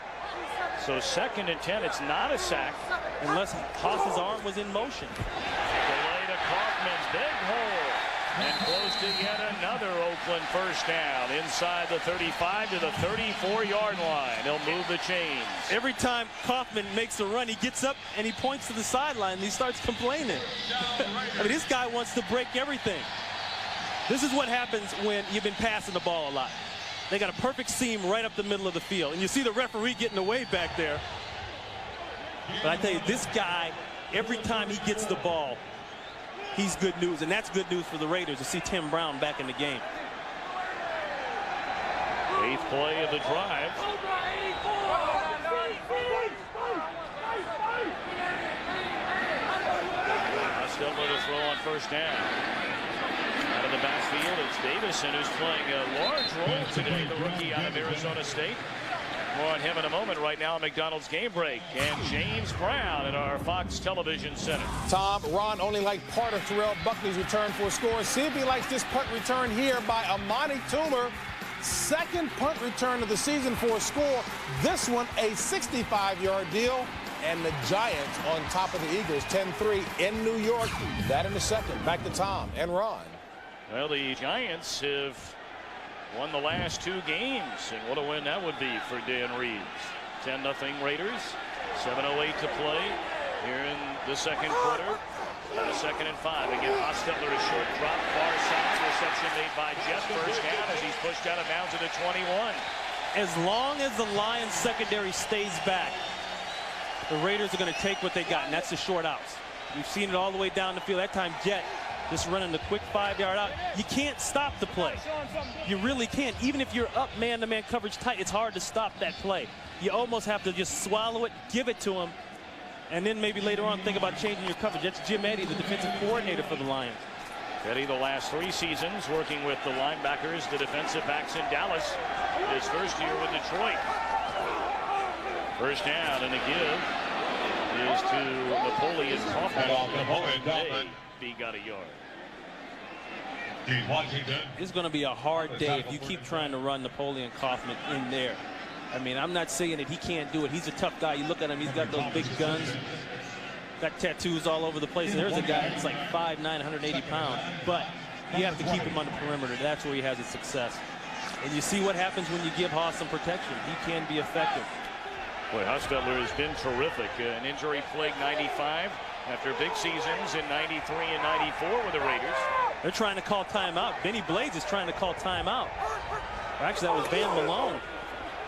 So 2nd and 10, it's not a sack. Unless Haas's arm was in motion. Delay to Kaufman's big hole. And close to yet another Oakland first down inside the 35 to the 34-yard line. He'll move the chains. Every time Kaufman makes a run, he gets up and he points to the sideline and he starts complaining. I mean, this guy wants to break everything. This is what happens when you've been passing the ball a lot. They got a perfect seam right up the middle of the field. And you see the referee getting away back there. But I tell you, this guy, every time he gets the ball, he's good news. And that's good news for the Raiders to see Tim Brown back in the game. 8th play of the drive. Hostetler to throw on first down. Out of the backfield, it's Davison who's playing a large role today, the rookie out of Arizona State. More on him in a moment. Right now, McDonald's game break. And James Brown at our Fox Television Center. Tom, Ron only liked part of Terrell Buckley's return for a score. See if he likes this punt return here by Amani Toomer. 2nd punt return of the season for a score. This one, a 65-yard deal. And the Giants on top of the Eagles, 10-3 in New York. That in the 2nd. Back to Tom and Ron. Well, the Giants have won the last 2 games, and what a win that would be for Dan Reeves. 10-0 Raiders, 7:08 to play here in the 2nd quarter. On the 2nd and 5. Again, Hostetler, a short drop, far side. Reception made by Jet first down as he's pushed out of bounds at the 21. As long as the Lions secondary stays back, the Raiders are going to take what they got, and that's the short outs. We've seen it all the way down the field. That time, Jet just running the quick 5-yard out. You can't stop the play. You really can't. Even if you're up man-to-man coverage tight, it's hard to stop that play. You almost have to just swallow it, give it to him, and then maybe later on think about changing your coverage. That's Jim Eddy, the defensive coordinator for the Lions. Eddy, the last 3 seasons, working with the linebackers, the defensive backs in Dallas. His first year with Detroit. First down, and the give is to Napoleon Kaufman. He got a yard. It's going to be a hard day if you keep trying to run Napoleon Kaufman in there. I mean, I'm not saying that he can't do it. He's a tough guy. You look at him, he's got those big guns. Got tattoos all over the place. And there's a guy that's like 5'9", 180 pounds. But you have to keep him on the perimeter. That's where he has his success. And you see what happens when you give Haas some protection. He can be effective. Boy, Hostetler has been terrific. An injury-plagued 95 after big seasons in 93 and 94 with the Raiders. They're trying to call timeout. Benny Blades is trying to call timeout. Actually, that was Van Malone.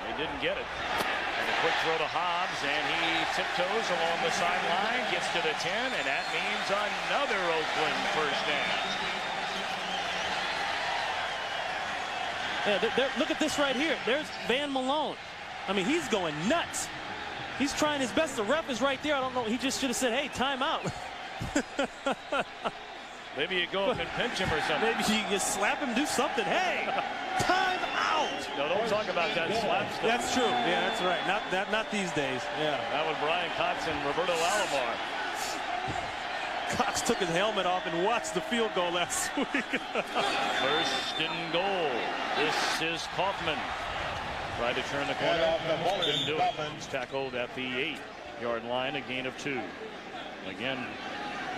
They didn't get it. And a quick throw to Hobbs, and he tiptoes along the sideline, gets to the 10, and that means another Oakland first down. Yeah, look at this right here. There's Van Malone. I mean, he's going nuts. He's trying his best. The ref is right there. I don't know. He just should have said, hey, timeout. Maybe you go up and pinch him or something. Maybe you slap him, do something. Hey, time out. No, don't talk about that slap stuff. That's true. Yeah, that's right. Not these days. Yeah. That was Brian Cox and Roberto Alomar. Cox took his helmet off and watched the field goal last week. First and goal. This is Kaufman. Tried to turn the corner. Couldn't do it. He's tackled at the 8-yard line, a gain of 2. Again,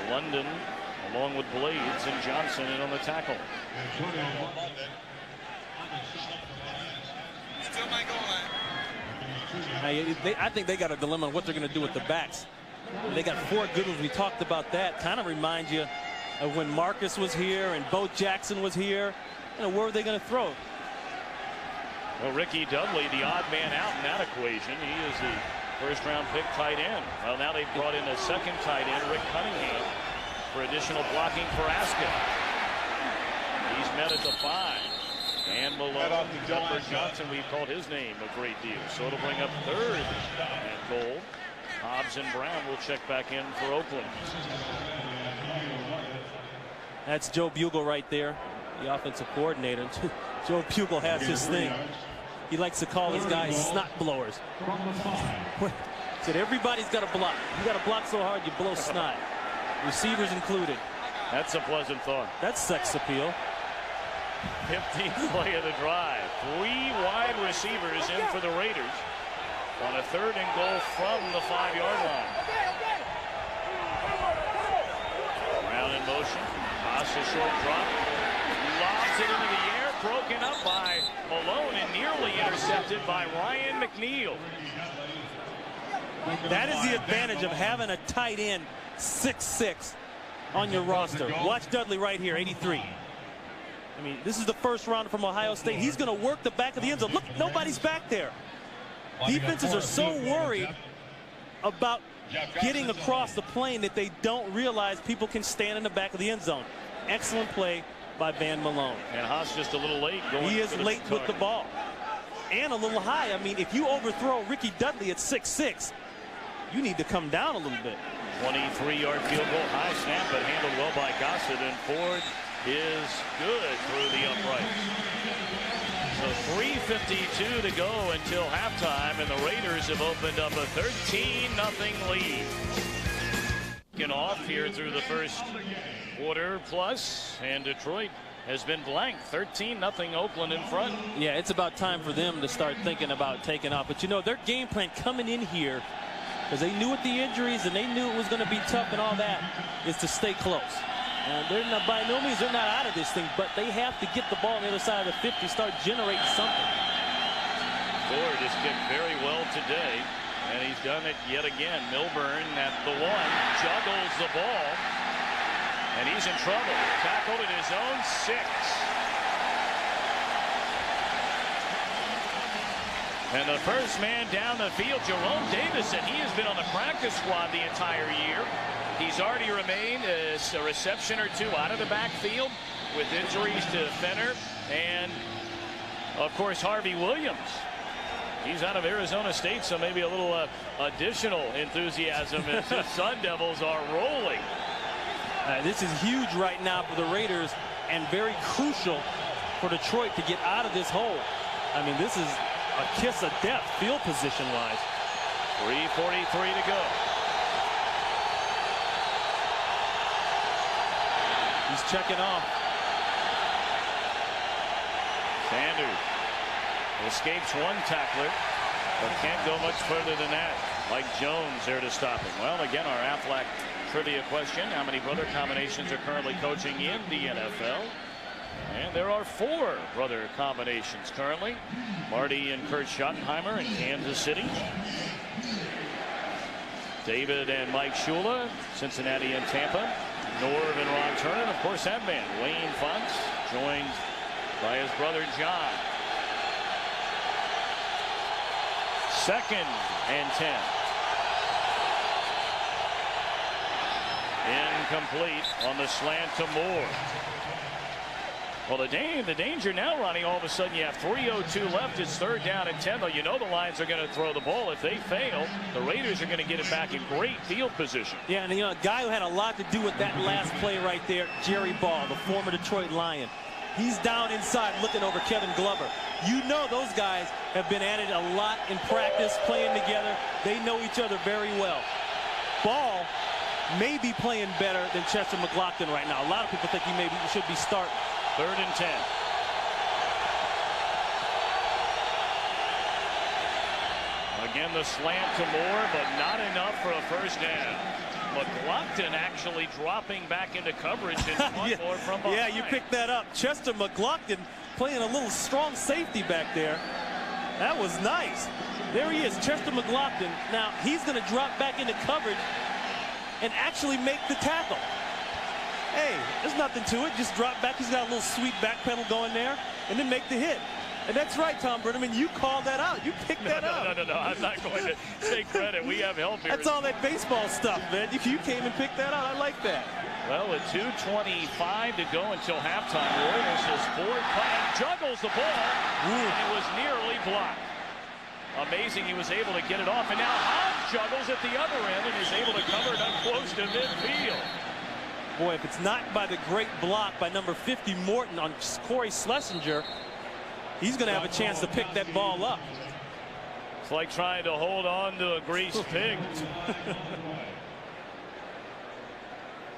London along with Blades and Johnson in on the tackle. I think they got a dilemma on what they're going to do with the backs. They got 4 good ones. We talked about that. Kind of reminds you of when Marcus was here and Bo Jackson was here. You know, where are they going to throw? Well, Ricky Dudley, the odd man out in that equation. He is the first-round pick tight end. Well, now they've brought in a second tight end, Rick Cunningham, for additional blocking for Ascot. He's met at the 5. And Malone, Gilbert Johnson, we've called his name a great deal. So it'll bring up 3rd and goal. Hobbs and Brown will check back in for Oakland. That's Joe Bugle right there, the offensive coordinator. Joe Bugle has his thing. He likes to call his guys snot blowers. Said everybody's got to block. You got to block so hard you blow snot. receivers included. That's a pleasant thought. That's sex appeal. 15th play of the drive. 3 wide receivers in for the Raiders on a 3rd and goal from the 5-yard line. Brown in motion. Pass a short drop. Lobs it into the air. Broken up by Malone and nearly intercepted by Ryan McNeil. That is the advantage of having a tight end 6'6" on your roster. Watch Dudley right here, 83. I mean, this is the first rounder from Ohio State. He's going to work the back of the end zone. Look, nobody's back there. Defenses are so worried about getting across the plane that they don't realize people can stand in the back of the end zone. Excellent play by Van Malone. And Haas just a little late going. He is late with the ball. And a little high. I mean, if you overthrow Ricky Dudley at 6'6", you need to come down a little bit. 23-yard field goal. High snap, but handled well by Gossett. And Ford is good through the upright. So 3:52 to go until halftime, and the Raiders have opened up a 13-0 lead. Getting off here through the first quarter plus, and Detroit has been blank. 13-0 Oakland in front. Yeah, it's about time for them to start thinking about taking off. But you know, their game plan coming in here, because they knew with the injuries and they knew it was going to be tough and all that, is to stay close. They're not, by no means, they're not out of this thing, but they have to get the ball on the other side of the 50, start generating something. Ford has kicked very well today, and he's done it yet again. Milburn at the 1, juggles the ball, and he's in trouble. Tackled at his own 6. And the first man down the field, Jerome Davison. He has been on the practice squad the entire year. He's already remained as a reception or 2 out of the backfield with injuries to Fenner and, of course, Harvey Williams. He's out of Arizona State, so maybe a little additional enthusiasm as the Sun Devils are rolling. This is huge right now for the Raiders and very crucial for Detroit to get out of this hole. I mean, this is a kiss of death field position-wise. 3:43 to go. He's checking off. Sanders escapes 1 tackler, but can't go much further than that. Mike Jones there to stop him. Well, again, our Aflac trivia question. How many brother combinations are currently coaching in the NFL? And there are 4 brother combinations currently. Marty and Kurt Schottenheimer in Kansas City. David and Mike Shula, Cincinnati and Tampa. Norv and Ron Turner, and of course that man, Wayne Fonts, joined by his brother John. 2nd and 10. Incomplete on the slant to Moore. Well, the danger now, Ronnie, all of a sudden you have 3:02 left. It's 3rd down and 10, though you know the Lions are going to throw the ball. If they fail, the Raiders are going to get it back in great field position. Yeah, and you know, a guy who had a lot to do with that last play right there, Jerry Ball, the former Detroit Lion. He's down inside looking over Kevin Glover. You know those guys have been at it a lot in practice, playing together. They know each other very well. Ball may be playing better than Chester McLaughlin right now. A lot of people think he should be starting. 3rd and 10. Again, the slant to Moore, but not enough for a first down. McLaughlin actually dropping back into coverage and one more from behind. Yeah, you picked that up. Chester McLaughlin playing a little strong safety back there. That was nice. There he is, Chester McLaughlin. Now, he's going to drop back into coverage and actually make the tackle. Hey, there's nothing to it. Just drop back. He's got a little sweet back pedal going there and then make the hit. And that's right, Tom Brenneman. You called that out. You picked that up. No. I'm not going to take credit. We have help here. That's all that baseball stuff, man. You came and picked that out. I like that. Well, with 2:25 to go until halftime, Royals has Ford and juggles the ball. And it was nearly blocked. Amazing he was able to get it off. And now Hobbs juggles at the other end and is able to cover it up close to midfield. Boy, if it's not by the great block by number 50 Morton on Corey Schlesinger, he's going to have a chance to pick that ball up. It's like trying to hold on to a greased pig.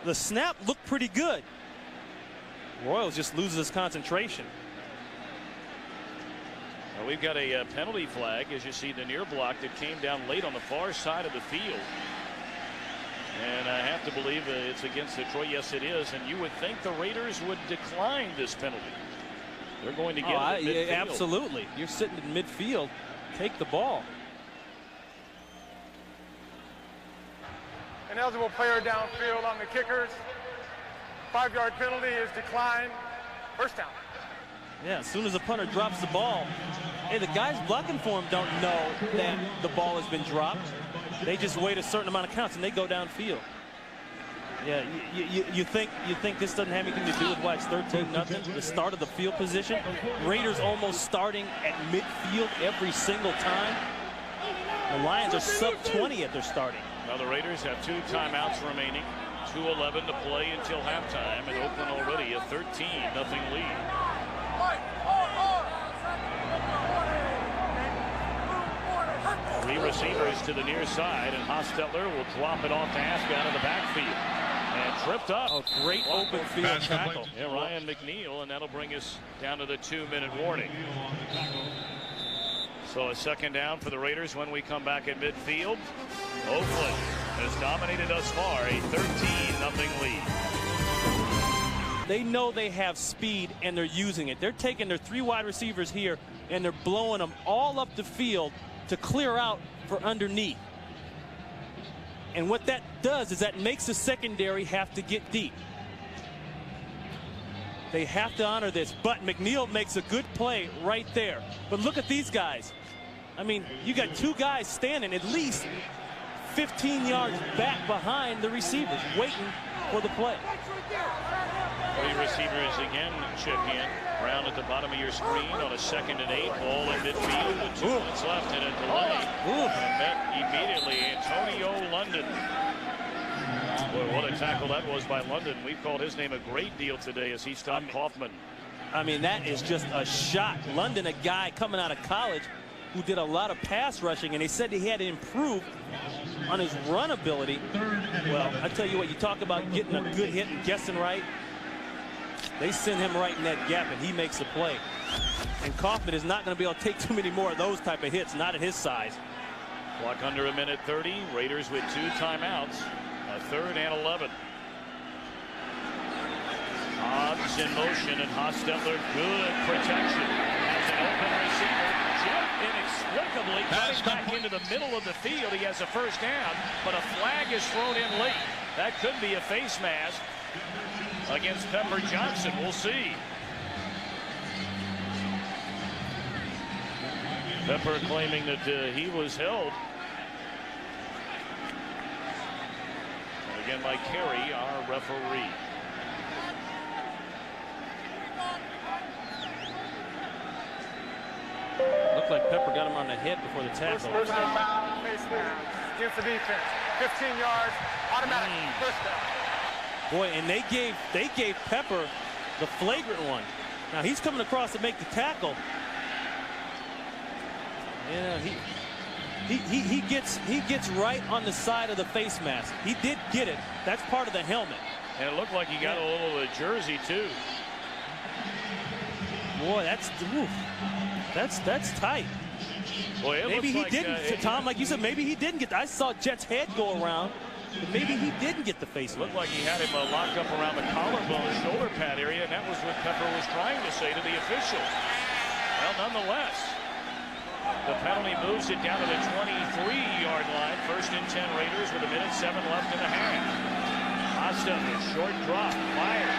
the snap looked pretty good. Royals just loses his concentration. Well, we've got a penalty flag, as you see the near block that came down late on the far side of the field. And I have to believe it's against Detroit. Yes, it is. And you would think the Raiders would decline this penalty. They're going to get it in midfield. Absolutely. You're sitting in midfield. Take the ball. An eligible player downfield on the kickers. 5-yard penalty is declined. First down. Yeah, as soon as the punter drops the ball, hey, the guys blocking for him don't know that the ball has been dropped. They just wait a certain amount of counts and they go downfield. Yeah, you think this doesn't have anything to do with why it's 13-0, the start of the field position. Raiders almost starting at midfield every single time. The Lions are sub-20 at their starting. Now the Raiders have 2 timeouts remaining. 2:11 to play until halftime, and Oakland already a 13-0 lead. 3 receivers to the near side, and Hostetler will drop it off to Ask out of the backfield. And tripped up. A great open field tackle. Yeah, Ryan McNeil, and that'll bring us down to the 2-minute warning. So a second down for the Raiders when we come back at midfield. Oakland has dominated thus far, a 13-0 lead. They know they have speed, and they're using it. They're taking their 3 wide receivers here, and they're blowing them all up the field to clear out for underneath. And what that does is that makes the secondary have to get deep. They have to honor this, but McNeil makes a good play right there. But look at these guys. I mean, you got 2 guys standing at least 15 yards back behind the receivers, waiting for the play. 3 receivers again chip in. Brown at the bottom of your screen on a 2nd and 8. Ball in midfield with 2 minutes left and a delay. And met immediately Antonio London. Boy, what a tackle that was by London. We've called his name a great deal today as he stopped Kaufman. I mean, that is just a shot. London, a guy coming out of college who did a lot of pass rushing, and they said he had to improve on his run ability. Well, I tell you what, you talk about getting a good hit and guessing right. They send him right in that gap, and he makes the play. And Kaufman is not going to be able to take too many more of those type of hits, not at his size. Clock under a minute 30. Raiders with 2 timeouts. A 3rd and 11. Hobbs in motion, and Hostetler, good protection. Has an open receiver. Jet inexplicably coming back into the middle of the field. He has a first down, but a flag is thrown in late. That could be a face mask against Pepper Johnson. We'll see. Pepper claiming that he was held. And again by Carey, our referee. Looked like Pepper got him on the head before the tackle. First down, face mask against the defense. 15 yards, automatic first down. Boy, and they gave Pepper the flagrant one. Now he's coming across to make the tackle. Yeah, he gets right on the side of the face mask. He did get it. That's part of the helmet. And it looked like he got a little of the jersey too. Boy, that's tight. Boy, maybe he didn't. Tom, like you said, maybe he didn't get. I saw Jet's head go around. But maybe he didn't get the face mask. Looked like he had him locked up around the collarbone, shoulder pad area, and that was what Pepper was trying to say to the official. Well, nonetheless, the penalty moves it down to the 23-yard line. 1st and 10 Raiders with 1:07 left in the half. Hostetler, short drop, fire,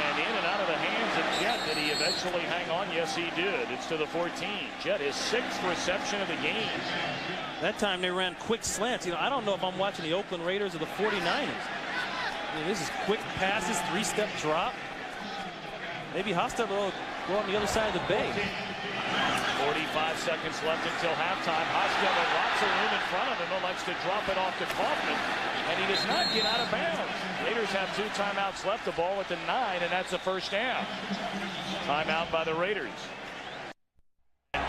and in and out of the hands of Jet. Did he eventually hang on? Yes, he did. It's to the 14. Jet, his 6th reception of the game. That time they ran quick slants. You know, I don't know if I'm watching the Oakland Raiders or the 49ers. I mean, this is quick passes, 3-step drop. Maybe Hostetler will go on the other side of the bay. 45 seconds left until halftime. Hostetler, lots of room in front of him, and likes to drop it off to Kaufman, and he does not get out of bounds. Raiders have 2 timeouts left. The ball at the 9, and that's a first down. Timeout by the Raiders.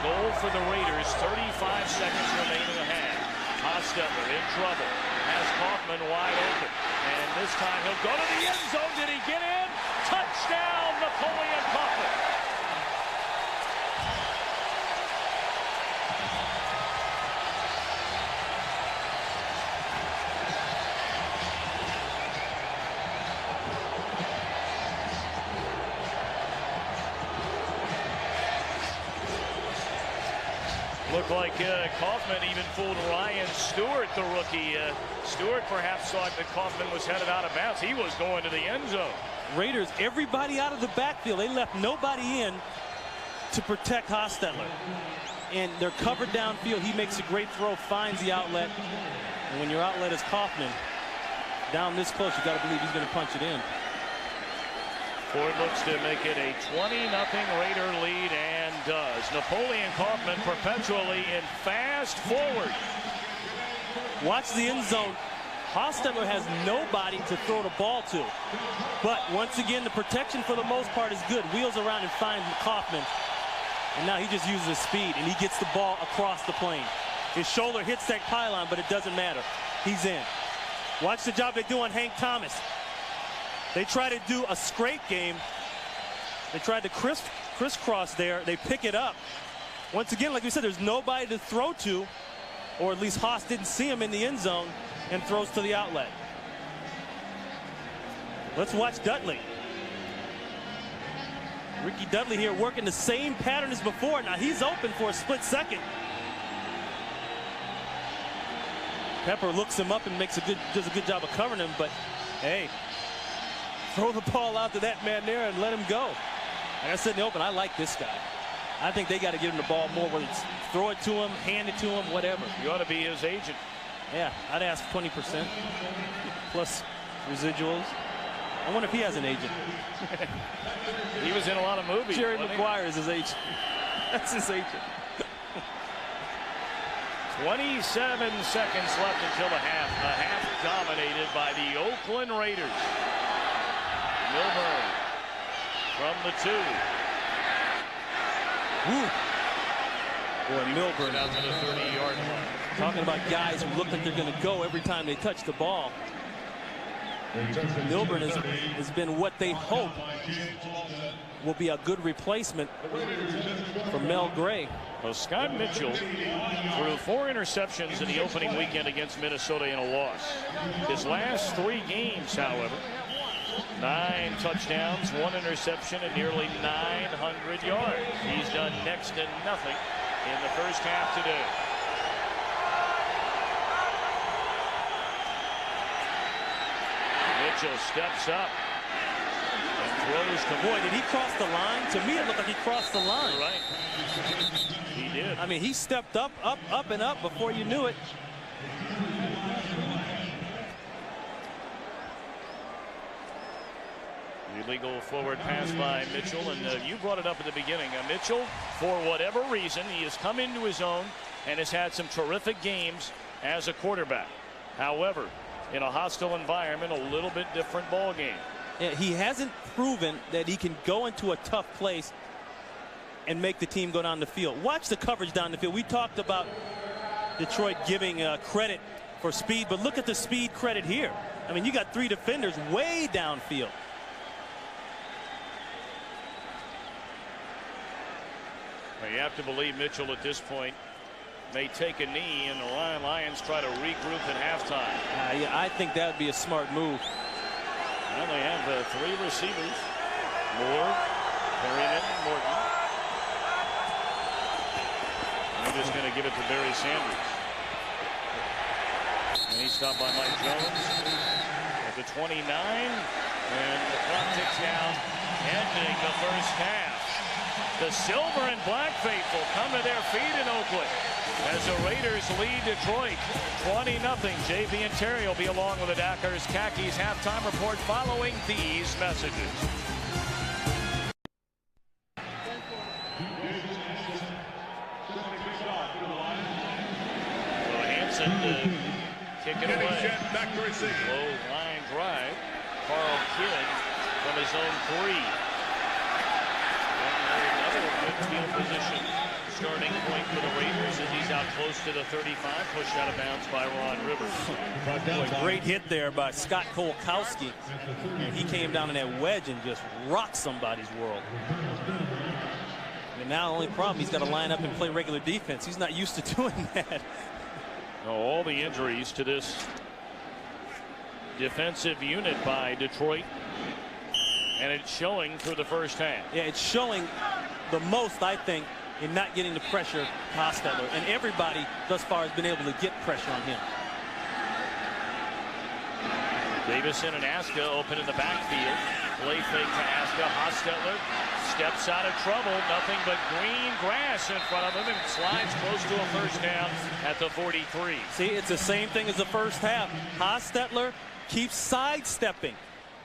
Goal for the Raiders. 35 seconds remaining in the half. Hostetler in trouble. Has Kaufman wide open. And this time he'll go to the end zone. Did he get in? Touchdown, Napoleon Kaufman. Looked like Kaufman even fooled Ryan Stewart, the rookie. Stewart perhaps thought that Kaufman was headed out of bounds. He was going to the end zone. Raiders, everybody out of the backfield. They left nobody in to protect Hostetler. And they're covered downfield. He makes a great throw, finds the outlet. And when your outlet is Kaufman, down this close, you got to believe he's going to punch it in. Ford looks to make it a 20-0 Raider lead and does. Napoleon Kaufman perpetually in fast forward. Watch the end zone. Hostetler has nobody to throw the ball to. But once again, the protection for the most part is good. Wheels around and finds Kaufman. And now he just uses his speed, and he gets the ball across the plane. His shoulder hits that pylon, but it doesn't matter. He's in. Watch the job they do on Hank Thomas. They try to do a scrape game. They tried to crisscross there. They pick it up. Once again, like we said, there's nobody to throw to, or at least Haas didn't see him in the end zone and throws to the outlet. Let's watch Dudley. Ricky Dudley here working the same pattern as before. Now he's open for a split second. Pepper looks him up and does a good job of covering him, but hey, throw the ball out to that man there and let him go. Like I said in the open, I like this guy. I think they got to give him the ball more, whether it's throw it to him, hand it to him, whatever. You ought to be his agent. Yeah, I'd ask 20% plus residuals. I wonder if he has an agent. He was in a lot of movies. Jerry Maguire is his agent. That's his agent. 27 seconds left until the half. A half dominated by the Oakland Raiders. Milburn from the 2. Woo. Boy, Milburn out to the 30-yard line. Talking about guys who look like they're going to go every time they touch the ball. Milburn has been what they hope will be a good replacement for Mel Gray. Well, Scott Mitchell threw 4 interceptions in the opening weekend against Minnesota in a loss. His last 3 games, however, 9 touchdowns, 1 interception, and nearly 900 yards. He's done next to nothing in the first half today. Mitchell steps up and throws to... Boy, did he cross the line? To me, it looked like he crossed the line. Right. He did. I mean, he stepped up and up before you knew it. Illegal forward pass by Mitchell, and you brought it up at the beginning. Mitchell, for whatever reason, he has come into his own and has had some terrific games as a quarterback. However, in a hostile environment, a little bit different ball game. Yeah, he hasn't proven that he can go into a tough place and make the team go down the field. Watch the coverage down the field. We talked about Detroit giving credit for speed, but look at the speed credit here. I mean, you got 3 defenders way downfield. You have to believe Mitchell at this point may take a knee, and the Lions try to regroup at halftime. Yeah, I think that would be a smart move. Well, they have 3 receivers. Moore, Perryman, Morton. I'm just going to give it to Barry Sanders. And he's stopped by Mike Jones at the 29. And the clock ticks down, ending the first half. The silver and black faithful come to their feet in Oakland as the Raiders lead Detroit 20-0. JV and Terry will be along with the Dockers Khakis halftime report following these messages. So Hansen to kick it away. Low line drive. Carl Kidd from his own 3. Field position. starting point for the Raiders as he's out close to the 35, pushed out of bounds by Ron Rivers. Boy, great hit there by Scott Kolkowski. He came down in that wedge and just rocked somebody's world. And now the only problem, he's got to line up and play regular defense. He's not used to doing that. All the injuries to this defensive unit by Detroit, and it's showing through the first half. Yeah, it's showing the most, I think, in not getting the pressure Hostetler, and everybody thus far has been able to get pressure on him. Davison and Aska open in the backfield. Play fake to Aska. Hostetler steps out of trouble. Nothing but green grass in front of him and slides close to a first down at the 43. See, it's the same thing as the first half. Hostetler keeps sidestepping.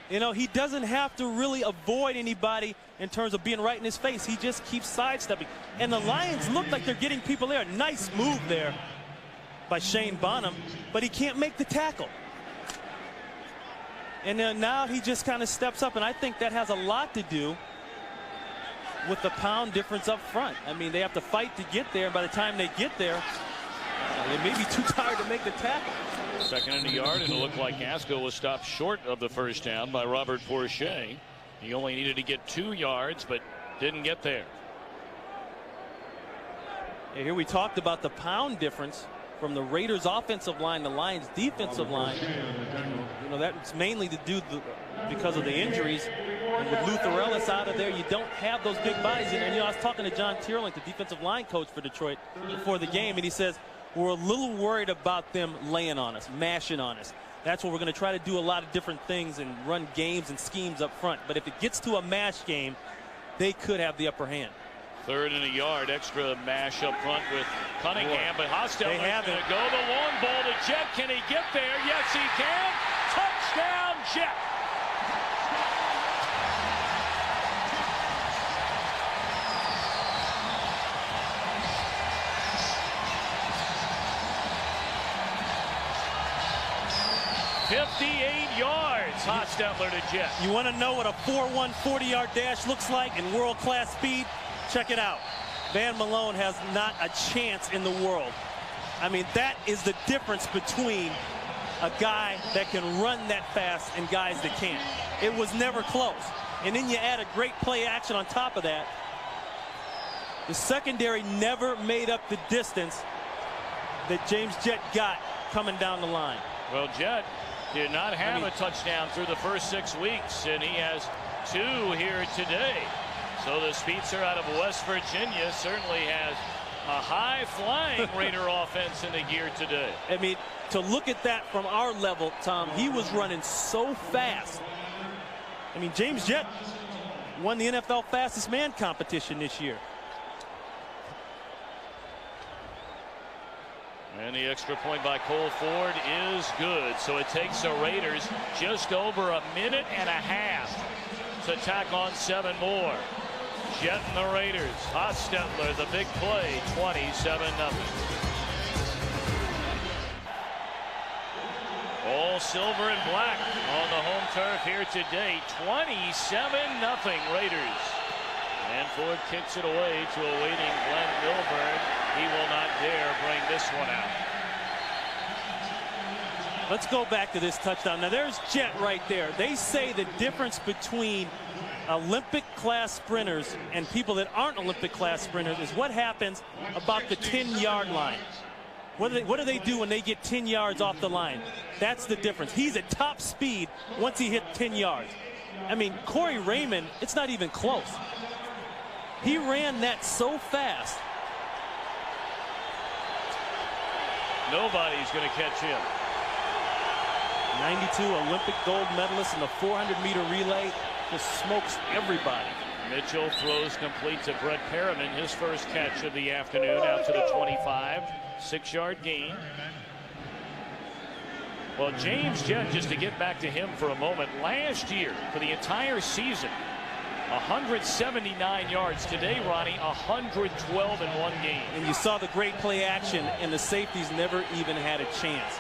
You know, he doesn't have to really avoid anybody in terms of being right in his face. He just keeps sidestepping. And the Lions look like they're getting people there. Nice move there by Shane Bonham, but he can't make the tackle. And then now he just kind of steps up, and I think that has a lot to do with the pound difference up front. I mean, they have to fight to get there. By the time they get there, they may be too tired to make the tackle. Second and a yard, and it looked like Aska was stopped short of the first down by Robert Porcher. He only needed to get 2 yards, but didn't get there. Yeah, here we talked about the pound difference from the Raiders offensive line to Lions defensive line. You know, that's mainly to do because of the injuries. And with Luther Ellis out of there, you don't have those big bodies. And you know, I was talking to John Tierlink, the defensive line coach for Detroit, before the game, and he says, we're a little worried about them laying on us, mashing on us. That's what we're going to try to do, a lot of different things and run games and schemes up front. But if it gets to a mash game, they could have the upper hand. Third and a yard, extra mash up front with Cunningham, but Hostetler is going to go the long ball to Jet. Can he get there? Yes, he can. Touchdown, Jet. "58 yards, Hostetler to Jet." You want to know what a 4-1 40-yard dash looks like in world-class speed? Check it out. Van Malone has not a chance in the world. I mean, that is the difference between a guy that can run that fast and guys that can't. It was never close. And then you add a great play action on top of that. The secondary never made up the distance that James Jett got coming down the line. Well, Jett did not have a touchdown through the first 6 weeks, and he has 2 here today. So the Speedster out of West Virginia certainly has a high-flying Raider offense in the gear today. I mean, to look at that from our level, Tom, he was running so fast. I mean, James Jett won the NFL fastest man competition this year. And the extra point by Cole Ford is good. So it takes the Raiders just over a minute and a half to tack on 7 more. Jett and the Raiders. Hostetler, the big play, 27-0. All silver and black on the home turf here today. 27-0 Raiders. And Ford kicks it away to a waiting Glenn Milburn. He will not dare bring this one out. Let's go back to this touchdown. Now there's Jett right there. They say the difference between Olympic class sprinters and people that aren't Olympic class sprinters is what happens about the 10-yard line. What do they do when they get 10 yards off the line? That's the difference. He's at top speed once he hit 10 yards. I mean, Corey Raymond, it's not even close. He ran that so fast. Nobody's going to catch him. 92 Olympic gold medalist in the 400-meter relay. Just smokes everybody. Mitchell throws complete to Brett Perriman, his first catch of the afternoon, out to the 25. 6-yard gain. Well, James Jett, just to get back to him for a moment, last year for the entire season, 179 yards. Today, Ronnie, 112 in one game. And you saw the great play action, and the safeties never even had a chance.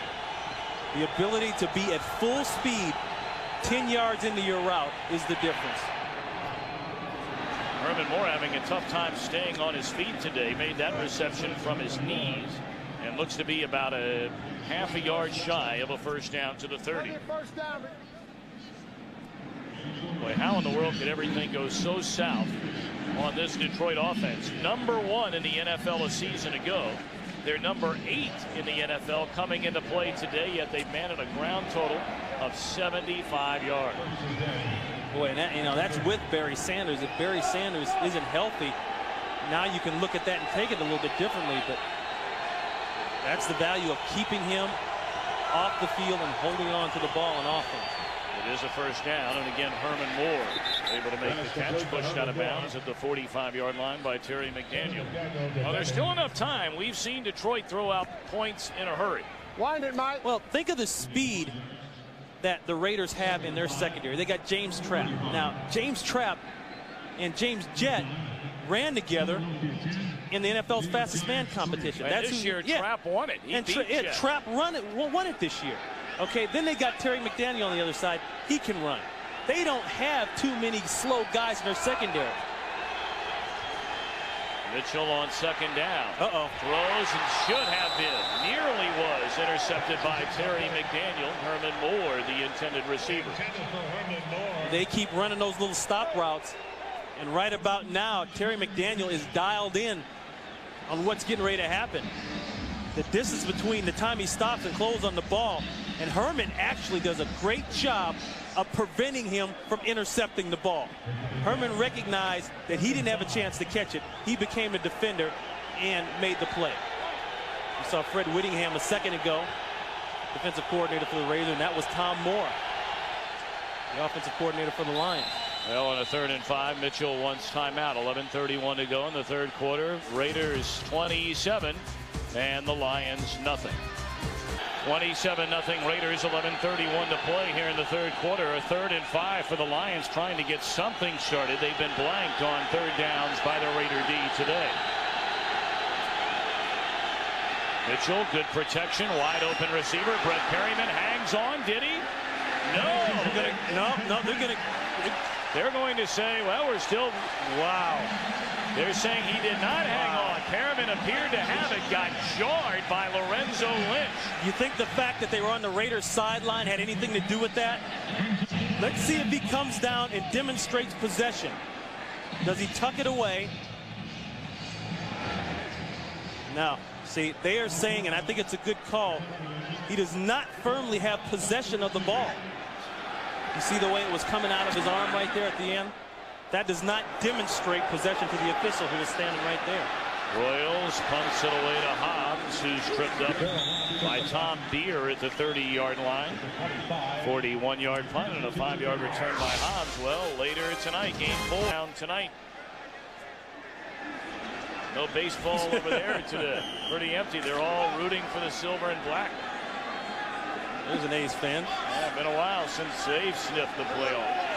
The ability to be at full speed 10 yards into your route is the difference. Herman Moore having a tough time staying on his feet today. Made that reception from his knees and looks to be about a half a yard shy of a first down to the 30. Boy, how in the world could everything go so south on this Detroit offense? #1 in the NFL a season ago. They're #8 in the NFL coming into play today, yet they've managed a ground total of 75 yards. Boy, and that, that's with Barry Sanders. If Barry Sanders isn't healthy, now you can look at that and take it a little bit differently. But that's the value of keeping him off the field and holding on to the ball on offense. It is a first down, and again, Herman Moore able to make the catch, pushed out of bounds at the 45-yard line by Terry McDaniel. Well, there's still enough time. We've seen Detroit throw out points in a hurry. Wind it, Mike. Well, think of the speed that the Raiders have in their secondary. They got James Trapp. Now, James Trapp and James Jett ran together in the NFL's fastest man competition. And this year, Trapp won it. He beat Jett. Trapp won it this year. Okay, then they got Terry McDaniel on the other side. He can run. They don't have too many slow guys in their secondary. Mitchell on second down. Throws and should have been. Nearly was intercepted by Terry McDaniel. Herman Moore, the intended receiver. They keep running those little stop routes. And right about now, Terry McDaniel is dialed in on what's getting ready to happen. The distance between the time he stops and closes on the ball. And Herman actually does a great job of preventing him from intercepting the ball. Herman recognized that he didn't have a chance to catch it. He became a defender and made the play. We saw Fred Whittingham a second ago, defensive coordinator for the Raiders, and that was Tom Moore, the offensive coordinator for the Lions. Well, on a 3rd and 5, Mitchell wants timeout. 11:31 to go in the third quarter. Raiders 27 and the Lions nothing. 27-0 Raiders. 11:31 to play here in the third quarter. A 3rd and 5 for the Lions, trying to get something started. They've been blanked on third downs by the Raider D today. Mitchell, good protection, wide open receiver. Brett Perryman hangs on. Did he? No. They're going to say, well, we're still. Wow. They're saying he did not hang on. Perriman appeared to have it, got jarred by Lorenzo Lynch. You think the fact that they were on the Raiders sideline had anything to do with that? Let's see if he comes down and demonstrates possession. Does he tuck it away? No. See, they are saying, and I think it's a good call, he does not firmly have possession of the ball. You see the way it was coming out of his arm right there at the end? That does not demonstrate possession to the official who was standing right there. Royals punts it away to Hobbs, who's tripped up by Tom Beer at the 30-yard line. 41-yard punt and a 5-yard return by Hobbs. Well, later tonight, game 4 down tonight. No baseball over there today. Pretty empty. They're all rooting for the silver and black. There's an A's fan. Yeah, been a while since they've sniffed the playoff.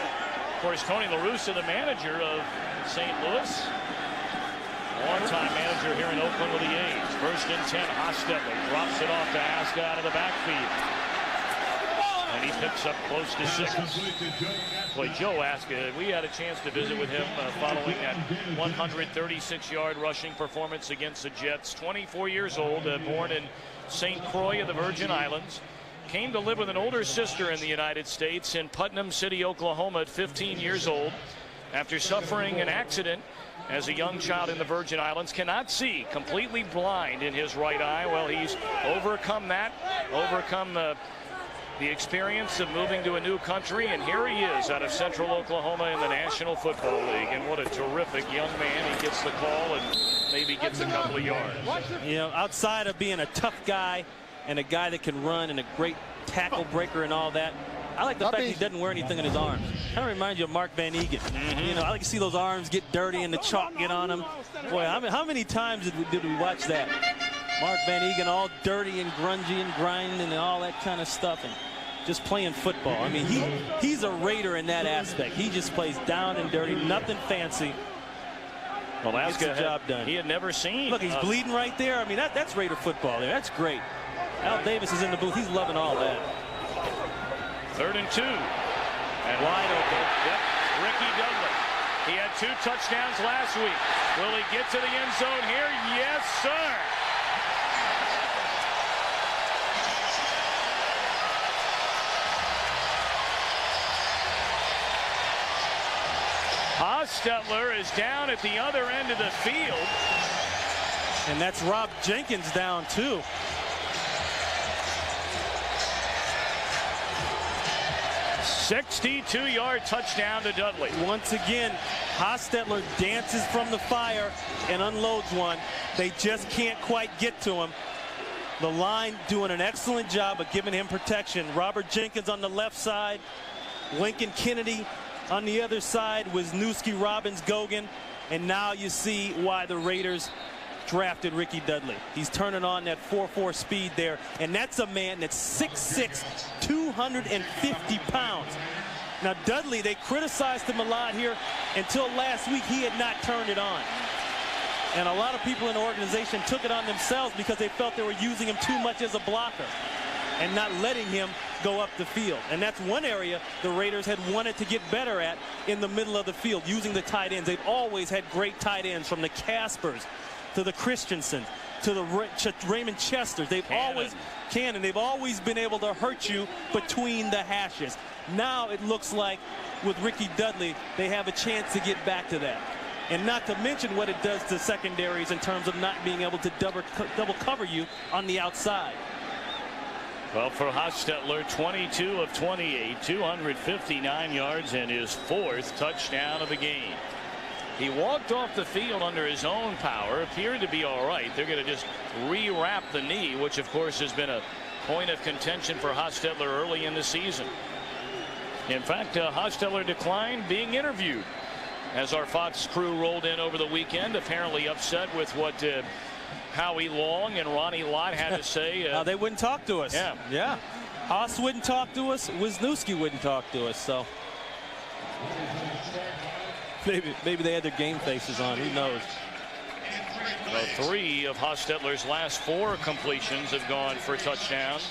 Of course, Tony La Russa, the manager of St. Louis. One-time manager here in Oakland with the A's. 1st and 10, Hostetler drops it off to Aska out of the backfield. And he picks up close to 6. Boy, Joe Aska, we had a chance to visit with him following that 136-yard rushing performance against the Jets. 24 years old, born in St. Croix of the Virgin Islands. Came to live with an older sister in the United States in Putnam City, Oklahoma at 15 years old. After suffering an accident as a young child in the Virgin Islands, cannot see, completely blind in his right eye. Well, he's overcome that, the experience of moving to a new country, and here he is out of Central Oklahoma in the National Football League. And what a terrific young man. He gets the call and maybe gets a couple of yards. You know, outside of being a tough guy and a guy that can run and a great tackle breaker and all that, I like the fact he doesn't wear anything in his arms. Kind of reminds you of Mark Van Eegen. You know, I like to see those arms get dirty and the chalk get on them. Boy, how many times did we watch that? Mark Van Eegen all dirty and grungy and grinding and all that kind of stuff, and just playing football. I mean, he's a Raider in that aspect. He just plays down and dirty, nothing fancy. Well, gets the job done. He had never seen. Look, he's bleeding right there. I mean, that's Raider football there. That's great. Al Davis is in the booth. He's loving all that. 3rd and 2. And wide open. Yep. Ricky Dudley. He had 2 touchdowns last week. Will he get to the end zone here? Yes, sir. Hostetler is down at the other end of the field. And that's Rob Jenkins down too. A 62-yard touchdown to Dudley. Once again, Hostetler dances from the fire and unloads one. They just can't quite get to him. The line doing an excellent job of giving him protection. Robert Jenkins on the left side. Lincoln Kennedy on the other side was Wisniewski, Robbins, Gogan. And now you see why the Raiders drafted Ricky Dudley. He's turning on that 4.4 speed there, and that's a man that's 6'6", 250 pounds. Now Dudley, they criticized him a lot here until last week. He had not turned it on, and a lot of people in the organization took it on themselves because they felt they were using him too much as a blocker and not letting him go up the field. And that's one area the Raiders had wanted to get better at in the middle of the field, using the tight ends. They've always had great tight ends, from the Caspers to the Christensen to the Raymond Chesters. They've always been able to hurt you between the hashes. Now it looks like with Ricky Dudley, they have a chance to get back to that. And not to mention what it does to secondaries in terms of not being able to double cover you on the outside. Well, for Hostetler, 22 of 28, 259 yards, and his 4th touchdown of the game. He walked off the field under his own power, appeared to be all right. They're going to just re-wrap the knee, which of course has been a point of contention for Hostetler early in the season. In fact, Hostetler declined being interviewed as our Fox crew rolled in over the weekend, apparently upset with what Howie Long and Ronnie Lott had to say. They wouldn't talk to us. Yeah. Haas wouldn't talk to us. Wisniewski wouldn't talk to us. So maybe they had their game faces on. Who knows? Well, 3 of Hostetler's last 4 completions have gone for touchdowns.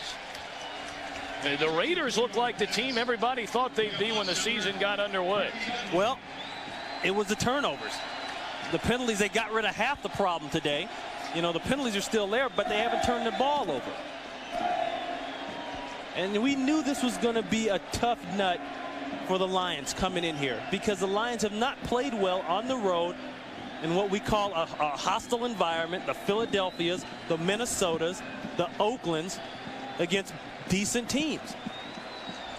The Raiders look like the team everybody thought they'd be when the season got underway. Well, it was the turnovers. The penalties, they got rid of half the problem today. You know, the penalties are still there, but they haven't turned the ball over. And we knew this was going to be a tough nut for the Lions coming in here, because the Lions have not played well on the road in what we call a hostile environment. The Philadelphias, the Minnesotas, the Oaklands, against decent teams.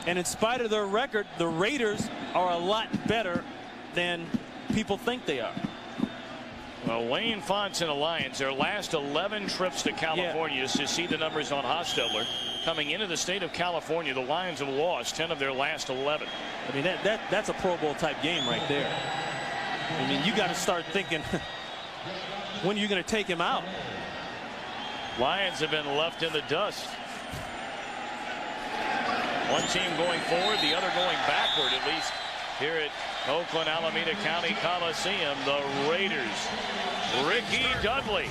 And in spite of their record, the Raiders are a lot better than people think they are. Well, Wayne Fonts and the Lions, their last 11 trips to California, to see the numbers on Hostetler. Coming into the state of California, the Lions have lost 10 of their last 11. I mean, that's a Pro Bowl type game right there. I mean, you got to start thinking, when are you going to take him out? Lions have been left in the dust. One team going forward, the other going backward, at least here at Oakland Alameda County Coliseum. The Raiders. Ricky Dudley,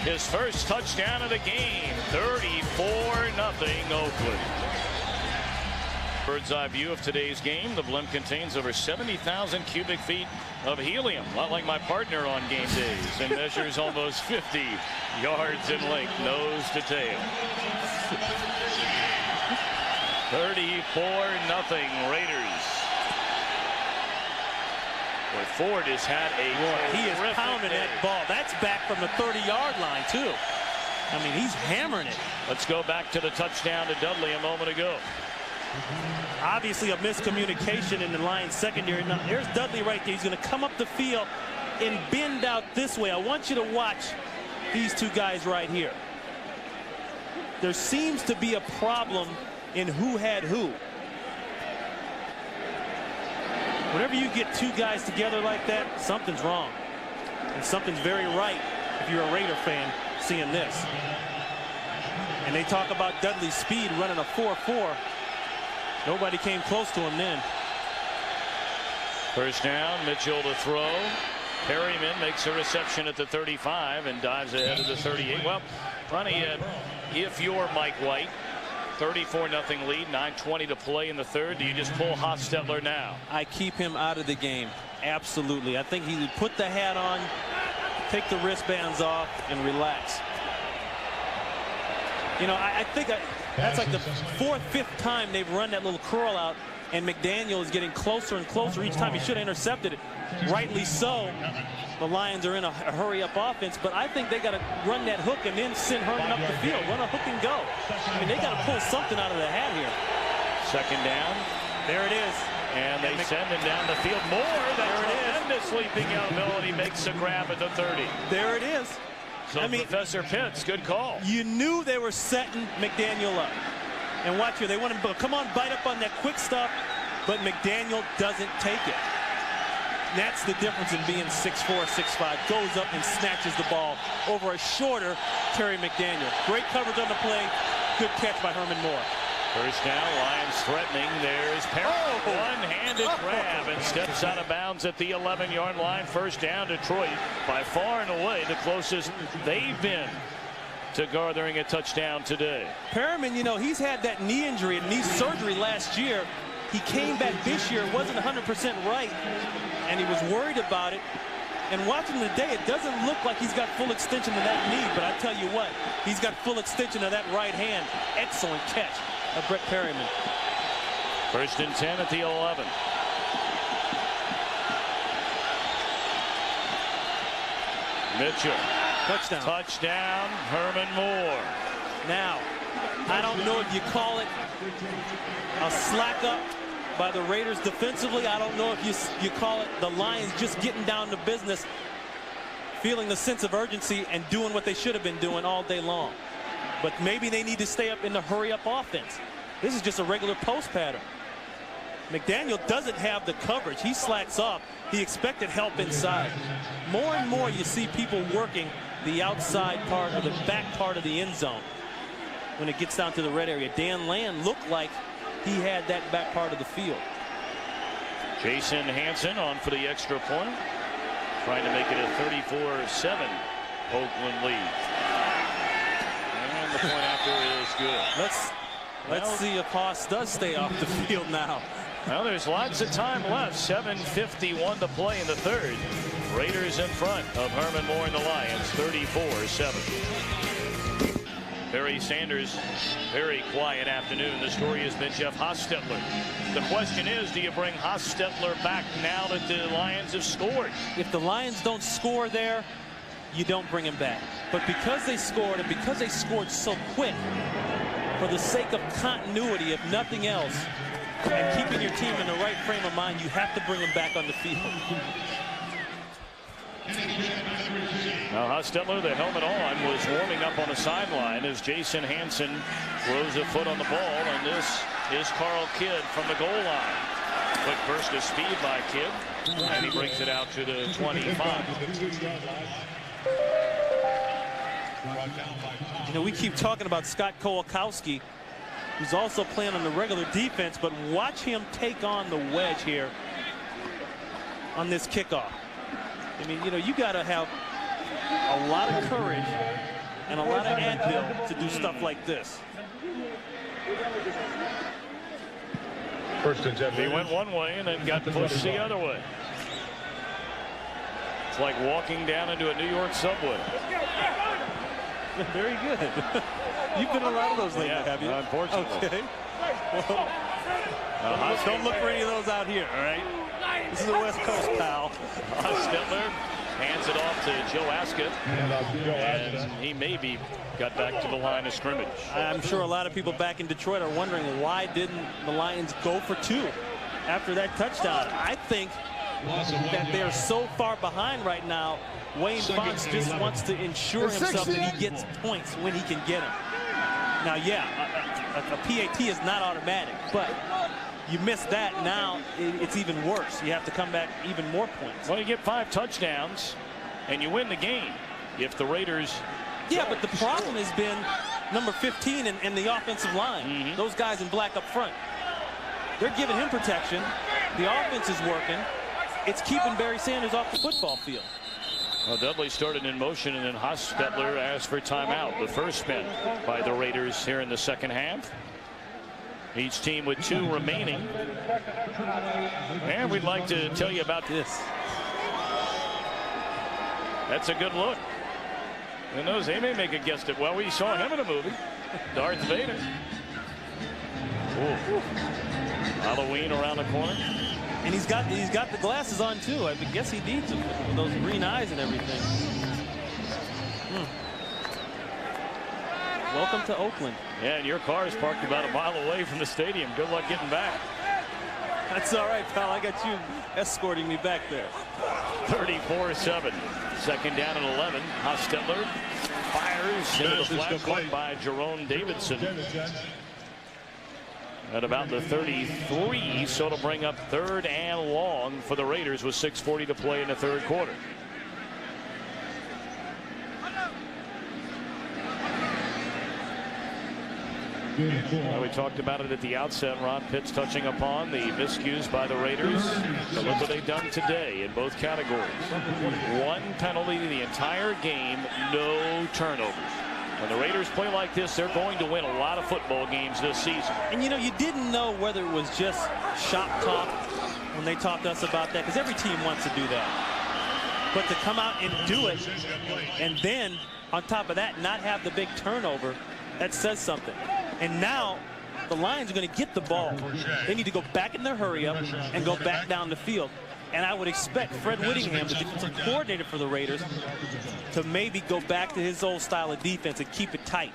his first touchdown of the game. 34-0 Oakland. Bird's eye view of today's game. The blimp contains over 70,000 cubic feet of helium, a lot like my partner on game days, and measures almost 50 yards in length, nose to tail. 34-0 Raiders. Boy, Ford has had he is pounding that ball. That's back from the 30-yard line too. I mean, he's hammering it. Let's go back to the touchdown to Dudley a moment ago. Obviously a miscommunication in the Lions secondary. Now there's Dudley right there. He's going to come up the field and bend out this way. I want you to watch these two guys right here. There seems to be a problem in who had who. Whenever you get two guys together like that, something's wrong. And something's very right if you're a Raider fan seeing this. And they talk about Dudley's speed, running a 4.4. Nobody came close to him then. First down, Mitchell to throw. Perryman makes a reception at the 35 and dives ahead of the 38. Well, Ronnie, if you're Mike White, 34-0 lead, 9:20 to play in the third. Do you just pull Hostetler now? I keep him out of the game. Absolutely. I think he would put the hat on, take the wristbands off, and relax. You know, I think that's like the fourth, fifth time they've run that little curl out, and McDaniel is getting closer and closer each time. He should have intercepted it. Rightly so. The Lions are in a hurry-up offense, but I think they got to run that hook and then send Herman up the field. Run a hook and go. I mean, they got to pull something out of the hat here. Second down. There it is. And they send him down the field. More. That tremendous leaping out ability makes a grab at the 30. There it is. So Professor Pitts, good call. You knew they were setting McDaniel up. And watch here, they want him to come on, bite up on that quick stuff, but McDaniel doesn't take it. That's the difference in being 6'4", 6'5". Goes up and snatches the ball over a shorter Terry McDaniel. Great coverage on the play. Good catch by Herman Moore. First down, Lions threatening. There's Perry. One-handed grab and steps out of bounds at the 11-yard line. First down, Detroit, by far and away the closest they've been to garnering a touchdown today. Perriman, you know, he's had that knee injury and knee surgery last year. He came back this year, wasn't 100% right, and he was worried about it. And watching him today, it doesn't look like he's got full extension of that knee, but I tell you what, he's got full extension of that right hand. Excellent catch of Brett Perriman. First and 10 at the 11. Mitchell. Touchdown. Touchdown, Herman Moore. Now, I don't know if you call it a slack up by the Raiders defensively. I don't know if you call it the Lions just getting down to business, feeling the sense of urgency and doing what they should have been doing all day long. But maybe they need to stay up in the hurry-up offense. This is just a regular post pattern. McDaniel doesn't have the coverage. He slacks off. He expected help inside. More and more you see people working the outside part or the back part of the end zone when it gets down to the red area. Dan Land looked like he had that back part of the field. Jason Hansen on for the extra point, trying to make it a 34-7 Oakland lead. And the point after is good. Let's see if Haas does stay off the field now. Well, there's lots of time left. 7:51 to play in the third. Raiders in front of Herman Moore and the Lions, 34-7. Barry Sanders, very quiet afternoon. The story has been Jeff Hostetler. The question is, do you bring Hostetler back now that the Lions have scored? If the Lions don't score there, you don't bring him back. But because they scored, and because they scored so quick, for the sake of continuity, if nothing else, and keeping your team in the right frame of mind, you have to bring him back on the field. Now Hostetler, the helmet on, was warming up on the sideline as Jason Hansen throws a foot on the ball, and this is Carl Kidd from the goal line. Quick burst of speed by Kidd, and he brings it out to the 25. You know, we keep talking about Scott Kowalkowski, who's also playing on the regular defense, but watch him take on the wedge here on this kickoff. I mean, you know, you got to have a lot of courage and a lot of advil to do stuff like this. First and 10. He went one way and then got pushed the other way. It's like walking down into a New York subway. Very good. You've been in a lot of those lately, have you? Unfortunately. Okay. Well, don't look for any of those out here, all right? This is the West Coast, pal. Hostetler hands it off to Joe Askett, and he maybe got back to the line of scrimmage. I'm sure a lot of people back in Detroit are wondering why didn't the Lions go for two after that touchdown. I think that they're so far behind right now, Wayne Fonts just wants to ensure himself that he gets points when he can get them. Now, yeah, a PAT is not automatic, but you miss that, now it's even worse. You have to come back even more points. Well, you get 5 touchdowns, and you win the game if the Raiders... Yeah, but the problem has been number 15 and the offensive line. Those guys in black up front. They're giving him protection. The offense is working. It's keeping Barry Sanders off the football field. Well, Dudley started in motion, and then Hostetler asked for timeout. The first spent by the Raiders here in the second half. Each team with 2 remaining. And we'd like to tell you about this. That's a good look. Who knows? They may make a guess at, well, we saw him in a movie. Darth Vader. Ooh. Halloween around the corner. And he's got the glasses on too. I guess he needs them with those green eyes and everything. Welcome to Oakland. Yeah, and your car is parked about a mile away from the stadium. Good luck getting back. That's all right, pal. I got you escorting me back there. 34-7. Second down and 11. Hostetler fires into the flat caught by Jerome Davidson. At about the 33, so it'll bring up 3rd and long for the Raiders with 6:40 to play in the 3rd quarter. Well, we talked about it at the outset. Ron Pitts touching upon the miscues by the Raiders. But look what they've done today in both categories. 1 penalty the entire game, no turnovers. When the Raiders play like this, they're going to win a lot of football games this season. And you know, you didn't know whether it was just shop talk when they talked to us about that, because every team wants to do that. But to come out and do it, and then on top of that, not have the big turnover, that says something. And now the Lions are going to get the ball. They need to go back in their hurry up and go back down the field. And I would expect Fred Whittingham, the defensive coordinator for the Raiders, to maybe go back to his old style of defense and keep it tight.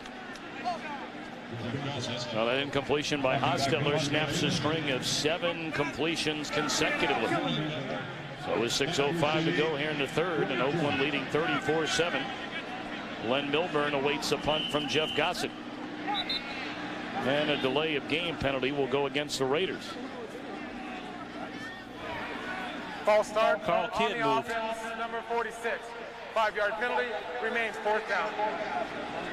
Well, that incompletion by Hostetler snaps a string of 7 completions consecutively. So with 6:05 to go here in the 3rd, and Oakland leading 34-7. Len Milburn awaits a punt from Jeff Gossett. And a delay of game penalty will go against the Raiders. False start. Carl Kidd moved. Offense, number 46. 5-yard penalty. Remains 4th down.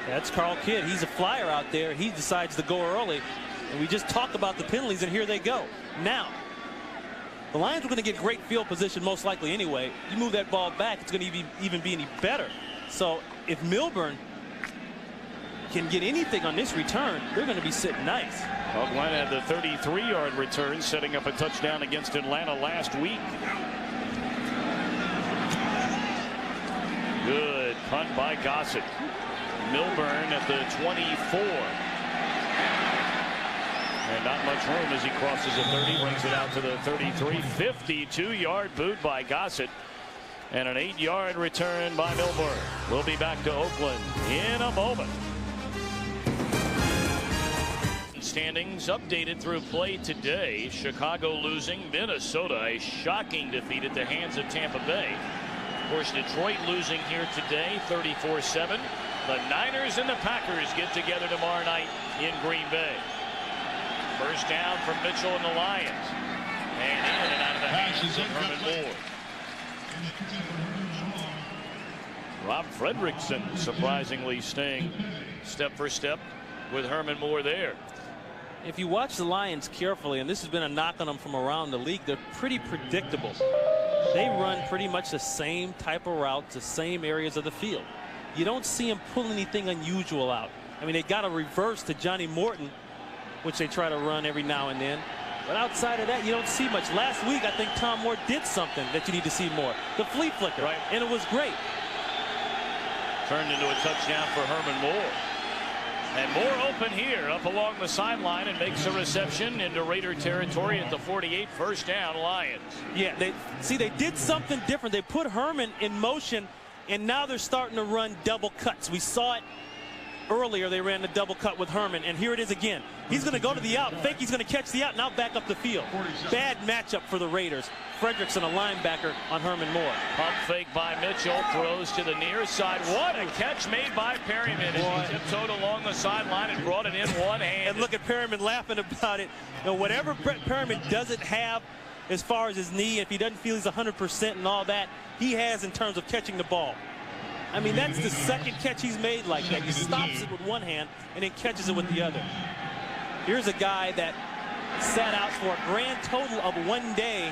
That's Carl Kidd. He's a flyer out there. He decides to go early. And we just talked about the penalties, and here they go. Now, the Lions are going to get great field position most likely anyway. You move that ball back, it's going to even be any better. So if Milburn can get anything on this return, they're going to be sitting nice. Oakland had the 33-yard return, setting up a touchdown against Atlanta last week. Good punt by Gossett. Milburn at the 24. And not much room as he crosses the 30, brings it out to the 33. 52-yard boot by Gossett. And an 8-yard return by Milburn. We'll be back to Oakland in a moment. Standings updated through play today. Chicago losing. Minnesota a shocking defeat at the hands of Tampa Bay. Of course, Detroit losing here today, 34-7. The Niners and the Packers get together tomorrow night in Green Bay. First down from Mitchell and the Lions. And in and out of the hands of Herman Moore. Rob Fredrickson surprisingly staying step for step with Herman Moore there. If you watch the Lions carefully, and this has been a knock on them from around the league, they're pretty predictable. They run pretty much the same type of routes, the same areas of the field. You don't see them pull anything unusual out. I mean, they got a reverse to Johnny Morton, which they try to run every now and then. But outside of that, you don't see much. Last week, I think Tom Moore did something that you need to see more. The flea flicker, right? And it was great. Turned into a touchdown for Herman Moore. And Moore open here up along the sideline and makes a reception into Raider territory at the 48. First down, Lions. Yeah, they did something different. They put Herman in motion, and now they're starting to run double cuts. We saw it earlier. They ran the double cut with Herman, and here it is again. He's going to go to the out, think he's going to catch the out, now back up the field. Bad matchup for the Raiders. Fredrickson, a linebacker on Herman Moore. Pump fake by Mitchell, throws to the near side. What a catch made by Perryman as he tiptoed along the sideline and brought it in one hand. And look at Perryman laughing about it. You know, whatever Perryman doesn't have as far as his knee, if he doesn't feel he's 100% and all that, he has in terms of catching the ball. I mean, that's the second catch he's made like that. He stops it with one hand and then catches it with the other. Here's a guy that sat out for a grand total of 1 day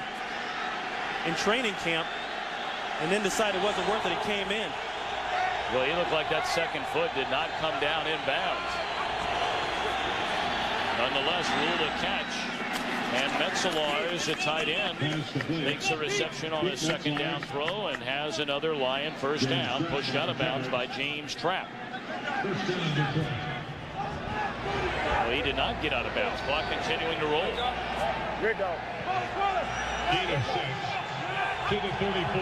in training camp and then decided it wasn't worth it and came in. Well, he looked like that second foot did not come down inbounds. Nonetheless, ruled a catch. And Metzelar is a tight end. Makes a reception on a second down throw and has another Lion first down. Pushed out of bounds by James Trapp. Well, he did not get out of bounds. Clock continuing to roll. Good go. Gator 6 to the 34.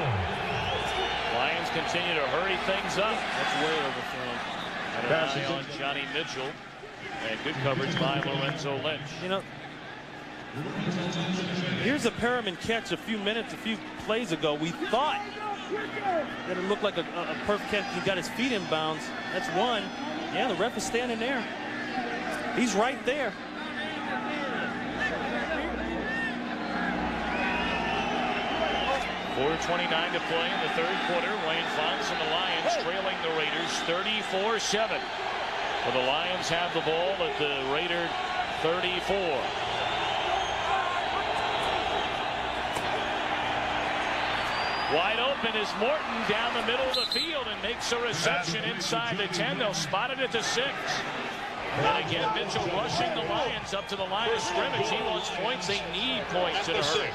Lions continue to hurry things up. That's way overthrown. And an eye on Johnny Mitchell. And good coverage by Lorenzo Lynch. You know, here's a Perriman catch a few plays ago. We thought that it looked like a perfect catch. He got his feet in bounds. That's one. Yeah, the ref is standing there. He's right there. .4:29 to play in the third quarter. Wayne Fonts and the Lions trailing the Raiders 34-7. But the Lions have the ball at the Raider 34. Wide open is Morton down the middle of the field and makes a reception inside the 10. They'll spot it at the 6. And again, Mitchell rushing the Lions up to the line of scrimmage. He wants points. They need points in a hurry.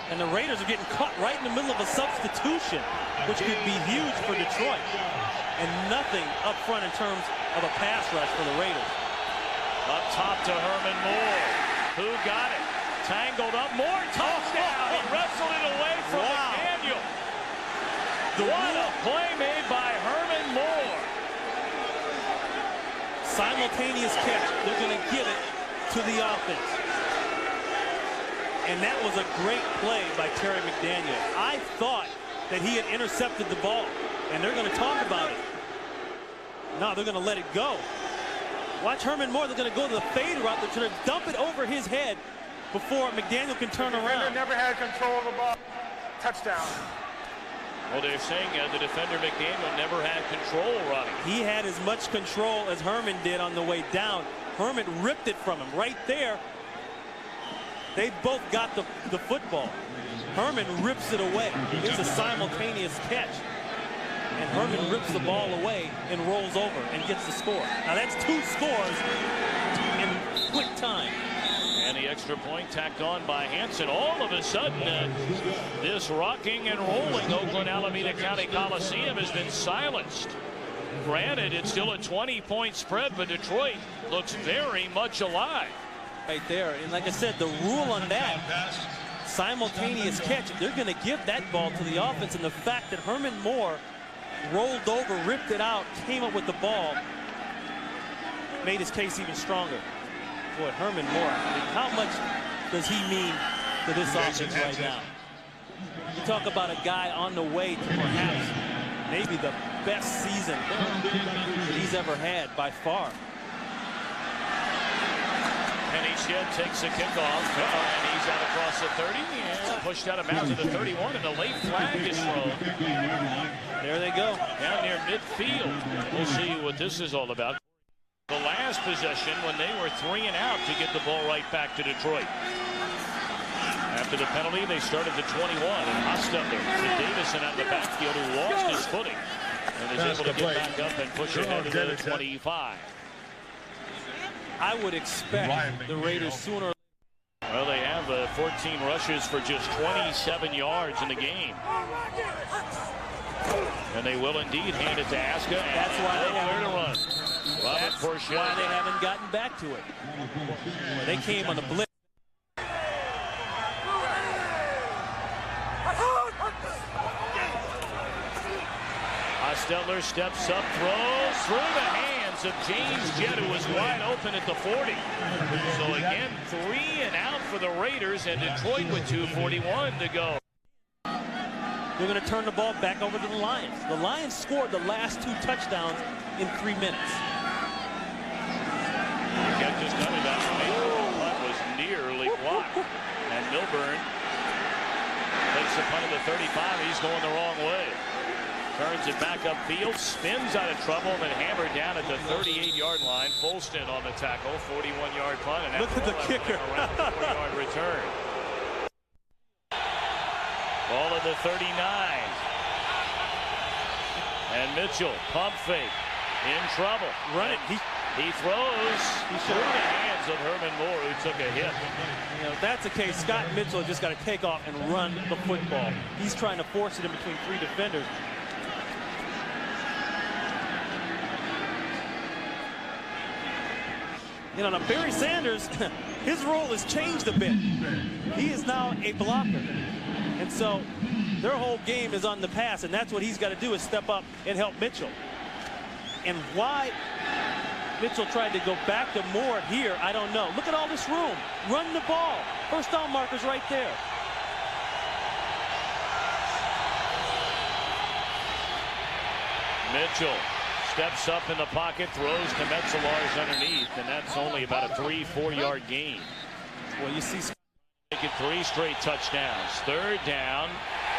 And the Raiders are getting caught right in the middle of a substitution, which could be huge for Detroit. And nothing up front in terms of a pass rush for the Raiders. Up top to Herman Moore. Who got it? Tangled up. Moore touchdown. He wrestled it away from McDaniel. What a play made by Herman Moore. Simultaneous catch. They're going to give it to the offense. And that was a great play by Terry McDaniel. I thought that he had intercepted the ball, and they're going to talk about it. No, they're going to let it go. Watch Herman Moore. They're going to go to the fade route. They're going to dump it over his head before McDaniel can turn around. Never had control of the ball. Touchdown. Well, they're saying the defender McDaniel never had control, Ronnie. He had as much control as Herman did on the way down. Herman ripped it from him right there. They both got the football. Herman rips it away. It's a simultaneous catch. And Herman rips the ball away and rolls over and gets the score. Now that's 2 scores in quick time. And the extra point tacked on by Hansen. All of a sudden, this rocking and rolling Oakland Alameda County Coliseum has been silenced. Granted, it's still a 20-point spread, but Detroit looks very much alive. Right there. And like I said, the rule on that simultaneous catch, they're going to give that ball to the offense. And the fact that Herman Moore rolled over, ripped it out, came up with the ball, made his case even stronger. Boy, Herman Moore, I mean, how much does he mean to this offense right now? You talk about a guy on the way to perhaps maybe the best season that he's ever had by far. Penny Shedd takes the kickoff, and he's out across the 30 and pushed out of bounds at the 31, and a late flag is thrown. There they go. Down near midfield. We'll see what this is all about. The last possession when they were 3 and out to get the ball right back to Detroit. After the penalty, they started the 21, and Hostetler to Davison out of the backfield, who lost his footing and is able to get back up and push ahead to the 25. I would expect the Raiders sooner. Well, they have 14 rushes for just 27 yards in the game. And they will indeed hand it to Aska. That's why they haven't to run. That's why they haven't gotten back to it. They came on the blitz. Hostetler steps up, throws through the hands of James Jett, who was wide open at the 40. So again, 3 and out for the Raiders, and Detroit with 2:41 to go. They're going to turn the ball back over to the Lions. The Lions scored the last 2 touchdowns in 3 minutes. Again, just coming back from it. That was nearly blocked. And Milburn takes the punt of the 35. He's going the wrong way. Turns it back upfield, spins out of trouble, and then hammered down at the 38-yard line. Folston on the tackle, 41-yard punt, and look at the kicker. Around the 4-yard return. Ball at the 39. And Mitchell, pump fake, in trouble. Run it. He throws through the hands of Herman Moore, who took a hit. You know, if that's the case, Scott Mitchell just got to take off and run the football. He's trying to force it in between 3 defenders. You know, now Barry Sanders, his role has changed a bit. He is now a blocker. And so their whole game is on the pass, and that's what he's got to do, is step up and help Mitchell. And why Mitchell tried to go back to Moore here, I don't know. Look at all this room. Run the ball. First down markers right there. Mitchell steps up in the pocket, throws to Metzelaars underneath, and that's only about a 3-4 yard gain. Well, you see, making 3 straight touchdowns. Third down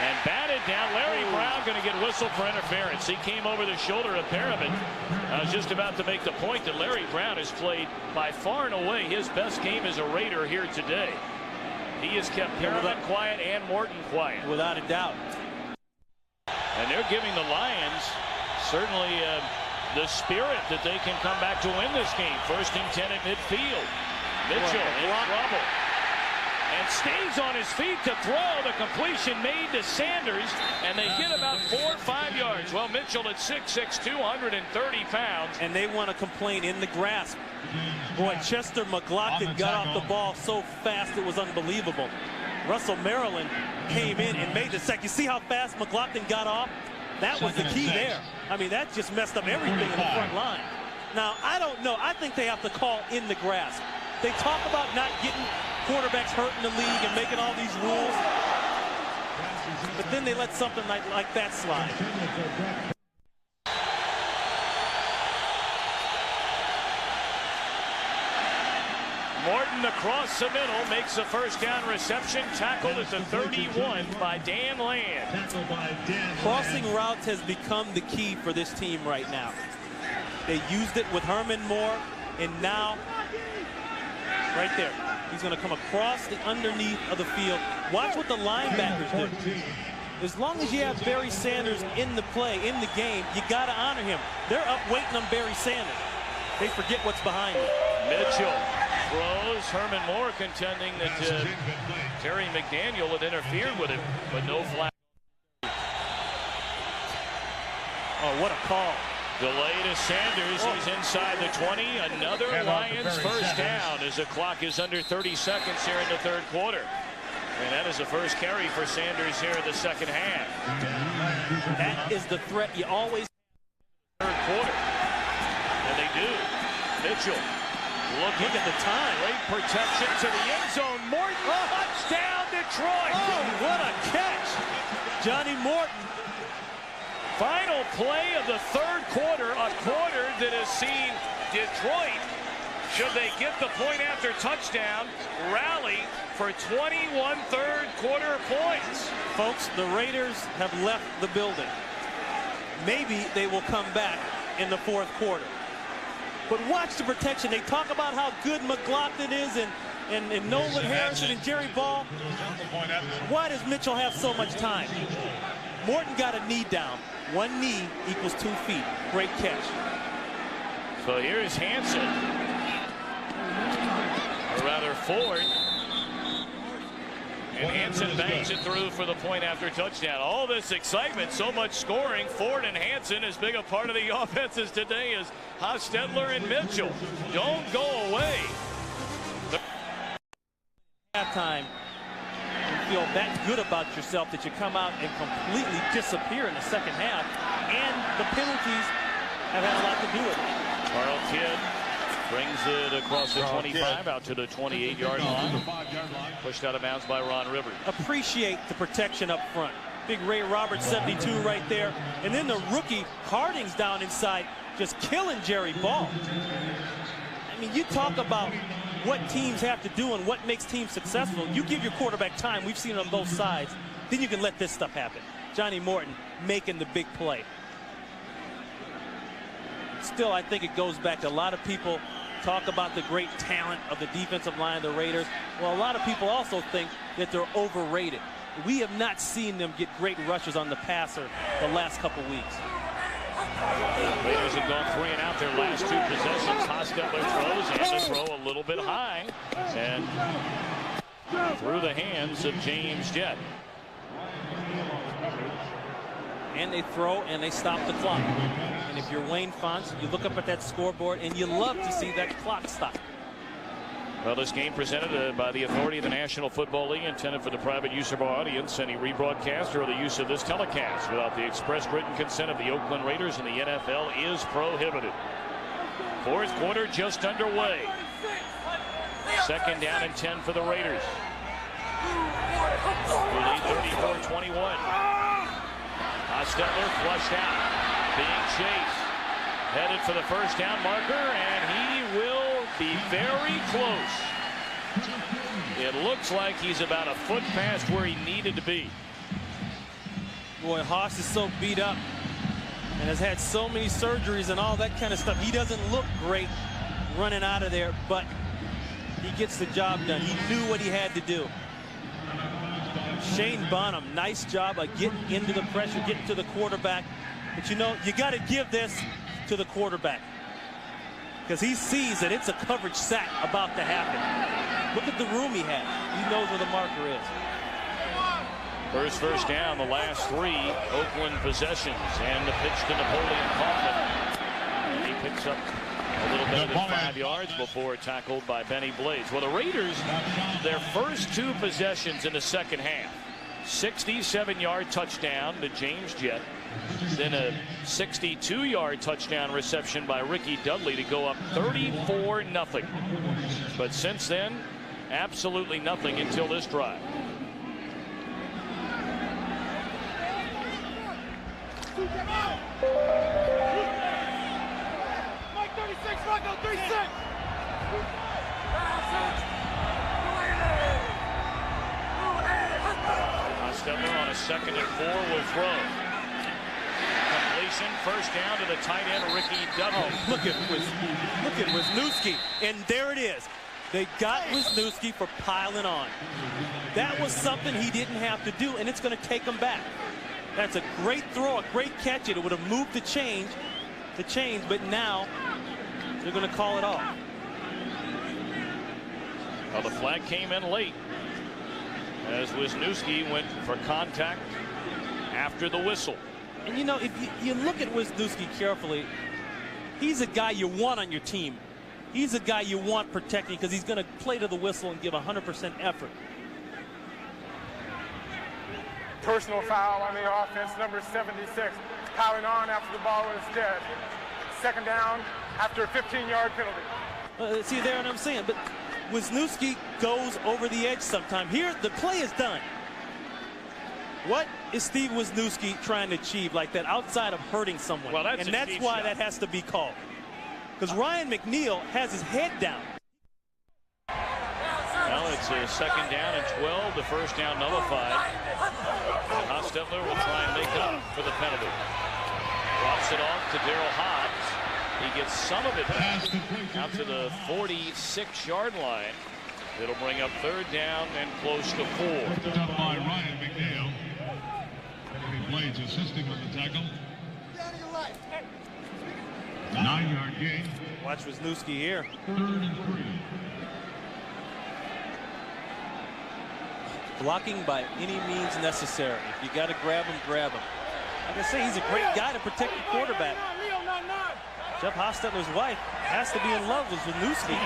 and batted down. Larry Brown going to get whistled for interference. He came over the shoulder of Perriman. I was just about to make the point that Larry Brown has played by far and away his best game as a Raider here today. He has kept Perriman quiet and Morton quiet. Without a doubt. And they're giving the Lions certainly the spirit that they can come back to win this game. 1st and 10 at midfield. Mitchell in trouble. And stays on his feet to throw. The completion made to Sanders, and they get about 4 or 5 yards. Well, Mitchell at 6'6", 230 pounds. And they want to complain in the grasp. Boy, Chester McLaughlin got off the ball so fast it was unbelievable. Russell Maryland came in and made the sack. You see how fast McLaughlin got off? That was the key there. I mean, that just messed up everything in the front line. Now, I don't know. I think they have to call in the grasp. They talk about not getting quarterbacks hurt in the league and making all these rules. But then they let something like that slide. Morton across the middle makes a first down reception, tackled at the 31 by Dan Land. Crossing routes has become the key for this team right now. They used it with Herman Moore, and now right there, he's going to come across the underneath of the field. Watch what the linebackers do. As long as you have Barry Sanders in the play, in the game, you got to honor him. They're up waiting on Barry Sanders. They forget what's behind him. Mitchell throws. Herman Moore contending that Terry McDaniel had interfered with him, but no flag. Oh, what a call. Delay to Sanders. He's inside the 20. Another Lions first down as the clock is under 30 seconds here in the 3rd quarter. And that is the first carry for Sanders here in the 2nd half. That is the threat you always have in the 3rd quarter. And they do. Mitchell. Look at the time. Great protection to the end zone. Morton. Touchdown, Detroit. Oh, what a catch. Johnny Morton. Final play of the 3rd quarter, a quarter that has seen Detroit, should they get the point after touchdown, rally for 21 3rd quarter points. Folks, the Raiders have left the building. Maybe they will come back in the 4th quarter. But watch the protection. They talk about how good McLaughlin is and Nolan Harrison and Jerry Ball. Why does Mitchell have so much time? Morton got a knee down. 1 knee equals 2 feet. Great catch. So here's Hansen. Or rather Ford. And Hansen bangs it through for the point after touchdown. All this excitement, so much scoring. Ford and Hansen as big a part of the offenses today as Hostetler and Mitchell. Don't go away. Halftime, you feel that good about yourself that you come out and completely disappear in the 2nd half, and the penalties have had a lot to do with it. Carl Kidd brings it across the 25 out to the 28-yard line. Pushed out of bounds by Ron Rivers. Appreciate the protection up front. Big Ray Roberts, 72 right there. And then the rookie Harding's down inside, just killing Jerry Ball. I mean, you talk about what teams have to do and what makes teams successful. You give your quarterback time. We've seen it on both sides. Then you can let this stuff happen. Johnny Morton making the big play. Still, I think it goes back to a lot of people talk about the great talent of the defensive line of the Raiders. Well, a lot of people also think that they're overrated. We have not seen them get great rushes on the passer the last couple weeks. Raiders have gone 3 and out their last 2 possessions. Hostetler throws, and the throw a little bit high and through the hands of James Jett. And they throw and they stop the clock. And if you're Wayne Fonts, you look up at that scoreboard and you love to see that clock stop. Well, this game presented by the authority of the National Football League, intended for the private use of our audience. Any rebroadcast or the use of this telecast without the express written consent of the Oakland Raiders and the NFL is prohibited. 4th quarter just underway. 2nd down and 10 for the Raiders. Who lead 34-21. Hostetler flushed out, being chased, headed for the first down marker, and he will be very close. It looks like he's about a foot past where he needed to be. Boy, Haas is so beat up and has had so many surgeries and all that kind of stuff. He doesn't look great running out of there, but he gets the job done. He knew what he had to do. Shane Bonham, nice job of getting into the pressure, getting to the quarterback. But you know, you got to give this to the quarterback, because he sees that it's a coverage sack about to happen. Look at the room he had. He knows where the marker is. First down, the last 3 Oakland possessions, and the pitch to Napoleon Kaufman. And he picks up a little better than 5 yards before tackled by Benny Blades. Well, the Raiders, their first 2 possessions in the second half, 67-yard touchdown to James Jett, then a 62-yard touchdown reception by Ricky Dudley to go up 34-0. But since then, absolutely nothing until this drive. Mike 36, Rocco 36. Hostetler on a 2nd and 4 will throw. Completion, first down to the tight end, Ricky Dudley. Oh, look at Wisniewski, and there it is. They got Wisniewski for piling on. That was something he didn't have to do, and it's going to take him back. That's a great throw, a great catch. It would have moved the chains, but now they're going to call it off. Well, the flag came in late as Wisniewski went for contact after the whistle. And you know, if you look at Wisniewski carefully, he's a guy you want on your team. He's a guy you want protecting, because he's going to play to the whistle and give 100% effort. Personal foul on the offense, number 76. Piling on after the ball was dead. 2nd down after a 15-yard penalty. See there what I'm saying? But Wisniewski goes over the edge sometime. Here, the play is done. What is Steve Wisniewski trying to achieve like that outside of hurting someone? Well, that's why that has to be called. Because Ryan McNeil has his head down. Well, it's a 2nd down and 12. The first down nullified. Hostetler will try and make up for the penalty. Drops it off to Darryl Hobbs. He gets some of it back out to the 46-yard line. It'll bring up 3rd down and close to 4. Picked up by Ryan McNeil. Benny Blades assisting with the tackle. 9-yard gain. Watch Wisniewski here. 3rd and 3. Blocking by any means necessary. If you got to grab him, grab him. Like I say, he's a great guy to protect the quarterback. Jeff Hostetler's wife has to be in love with Wisniewski.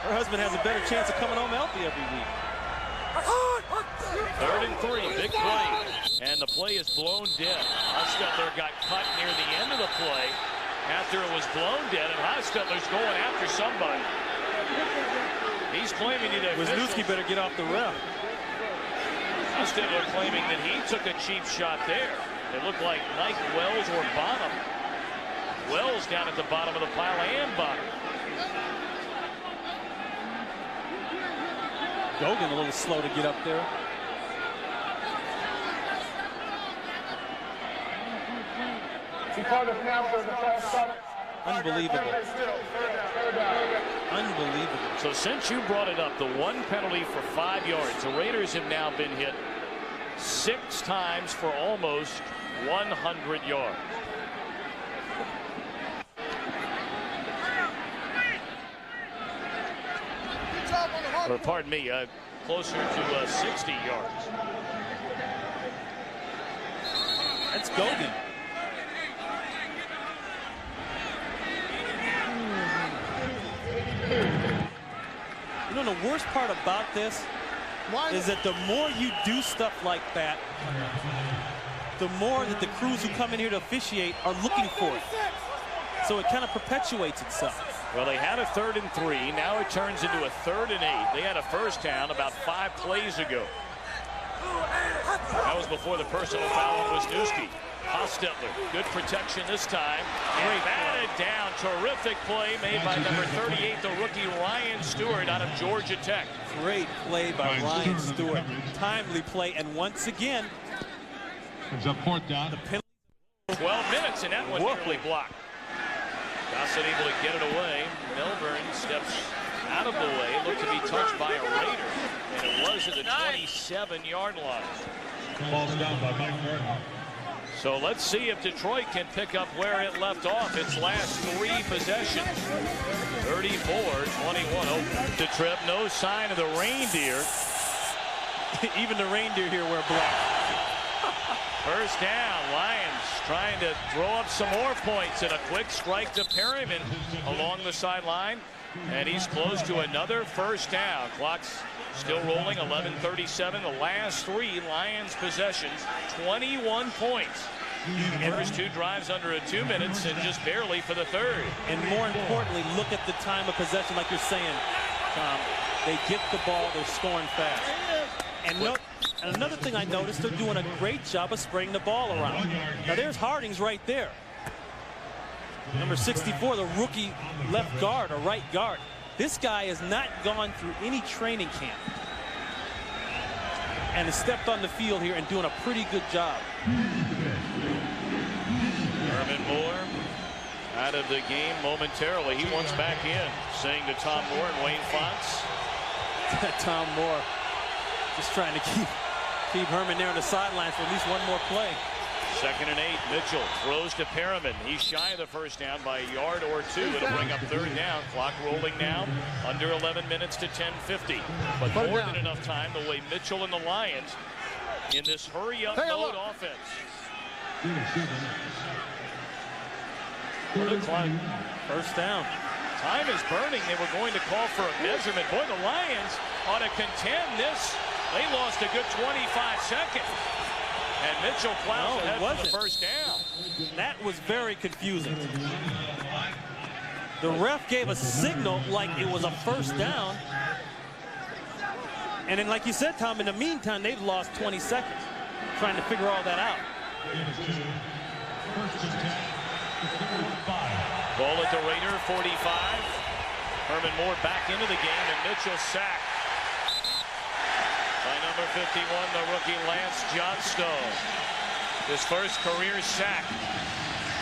Her husband has a better chance of coming home healthy every week. 3rd and 3, big play, and the play is blown dead. Hostetler got cut near the end of the play after it was blown dead, and Hostetler's going after somebody. He's claiming that Wisniewski better get off the ref. Hostetler claiming that he took a cheap shot there. It looked like Mike Wells or Bonham. Wells down at the bottom of the pile, and Bonham. Gogan a little slow to get up there. Unbelievable. Unbelievable. So since you brought it up, the one penalty for 5 yards, the Raiders have now been hit 6 times for almost 100 yards. Or pardon me, closer to 60 yards. That's Gogan. You know, the worst part about this is that the more you do stuff like that, the more that the crews who come in here to officiate are looking for it. So it kind of perpetuates itself. Well, they had a 3rd and 3. Now it turns into a 3rd and 8. They had a first down about 5 plays ago. That was before the personal foul on Wisniewski. Hostetler, good protection this time. And batted down. Terrific play made by number 38, the rookie Ryan Stewart out of Georgia Tech. Great play by Ryan Stewart. Timely play. And once again, It's a 4th down. the penalty. 12 minutes, and that one nearly blocked. Gossett able to get it away. Melbourne steps out of the way. Looked to be touched by a Raider. And it was at the 27-yard line. Ball's down by Mike Burton. So let's see if Detroit can pick up where it left off its last 3 possessions. 34-21 Oakland. The trip, no sign of the reindeer. Even the reindeer here wear black. First down, Lions trying to throw up some more points, and a quick strike to Perryman along the sideline, and he's close to another first down. Clock's still rolling, 11:37. The last 3 Lions possessions, 21 points. First 2 drives under 2 minutes, and just barely for the 3rd. And more importantly, look at the time of possession, like you're saying, Tom. They get the ball, they're scoring fast. And another thing I noticed, they're doing a great job of spraying the ball around. Now there's Hardings right there. Number 64, the rookie left guard or right guard. This guy has not gone through any training camp and has stepped on the field here and doing a pretty good job. Herman Moore out of the game momentarily. He wants back in, saying to Tom Moore and Wayne Fox. Tom Moore just trying to keep Herman there on the sidelines for at least one more play. 2nd and 8. Mitchell throws to Perriman. He's shy of the first down by a yard or 2. It'll bring up 3rd down. Clock rolling now. Under 11 minutes to 10:50. But more than enough time the way Mitchell and the Lions in this hurry-up mode offense. First down. Time is burning. They were going to call for a measurement. Boy, the Lions ought to contend this. They lost a good 25 seconds. And Mitchell plows ahead for the first down. That was very confusing. The ref gave a signal like it was a first down. And then, like you said, Tom, in the meantime, they've lost 20 seconds trying to figure all that out. Ball at the Raider, 45. Herman Moore back into the game, and Mitchell sacked by number 51, the rookie Lance Johnstone. His first career sack.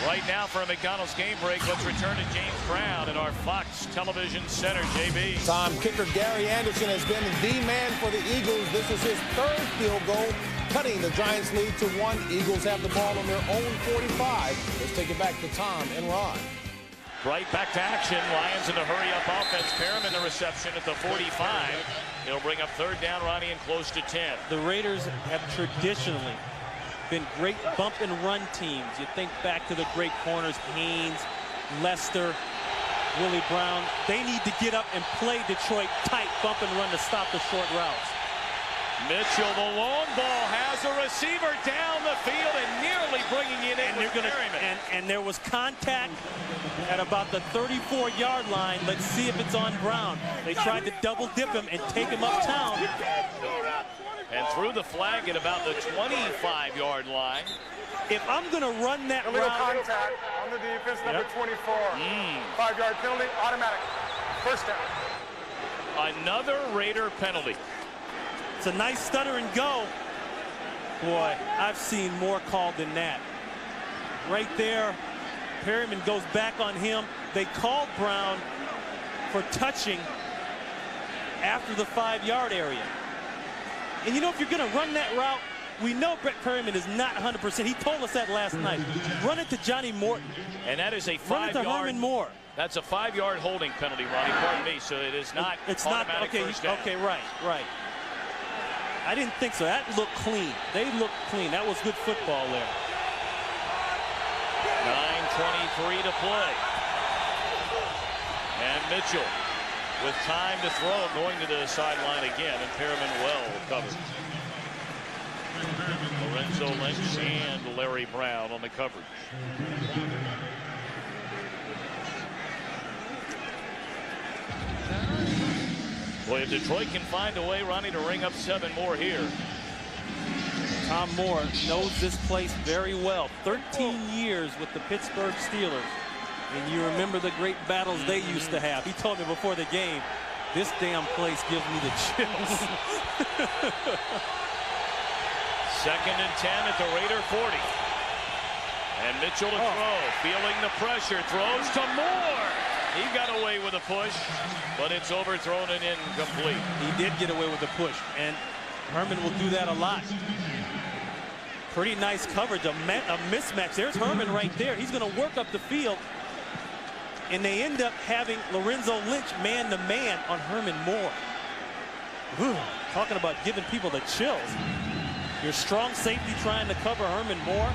Right now for a McDonald's game break, let's return to James Brown in our Fox Television Center. JB. Tom, kicker Gary Anderson has been the man for the Eagles. This is his 3rd field goal, cutting the Giants' lead to 1. Eagles have the ball on their own 45. Let's take it back to Tom and Ron. Right back to action. Lions in a hurry-up offense. Perriman the reception at the 45. They'll bring up 3rd down, Ronnie, and close to 10. The Raiders have traditionally been great bump and run teams. You think back to the great corners, Haynes, Lester, Willie Brown. They need to get up and play Detroit tight, bump and run to stop the short routes. Mitchell, the long ball, has a receiver down the field and nearly bringing it in. And there was contact at about the 34-yard line. Let's see if it's on Brown. They tried to double dip him and take him uptown. And threw the flag at about the 25-yard line. If I'm going to run that illegal route. contact on the defense, number 24. 5-yard penalty, automatic. First down. Another Raider penalty. It's a nice stutter and go. Boy, I've seen more called than that. Right there, Perryman goes back on him. They called Brown for touching after the 5-yard area. And you know, if you're going to run that route, We know Brett Perryman is not 100%. He told us that last night. Run it to Johnny Morton. And that is a 5-yard. Run it to Herman Moore. That's a 5-yard holding penalty, Ronnie. Pardon me. So it is not automatic first down. Okay, right. I didn't think so. That looked clean. They looked clean. That was good football there. 9:23 to play. And Mitchell with time to throw, going to the sideline again, and Perriman well covered. Lorenzo Lynch and Larry Brown on the coverage. Boy, if Detroit can find a way, Ronnie, to ring up 7 more here. Tom Moore knows this place very well. 13 years with the Pittsburgh Steelers. And you remember the great battles they used to have. He told me before the game, this damn place gives me the chills. 2nd and 10 at the Raider 40. And Mitchell to throw, feeling the pressure, throws to Moore. He got away with a push, but it's overthrown and incomplete. He did get away with a push, and Herman will do that a lot. Pretty nice coverage, a mismatch. There's Herman right there. He's going to work up the field, and they end up having Lorenzo Lynch man-to-man on Herman Moore. Whew, talking about giving people the chills. Your strong safety trying to cover Herman Moore.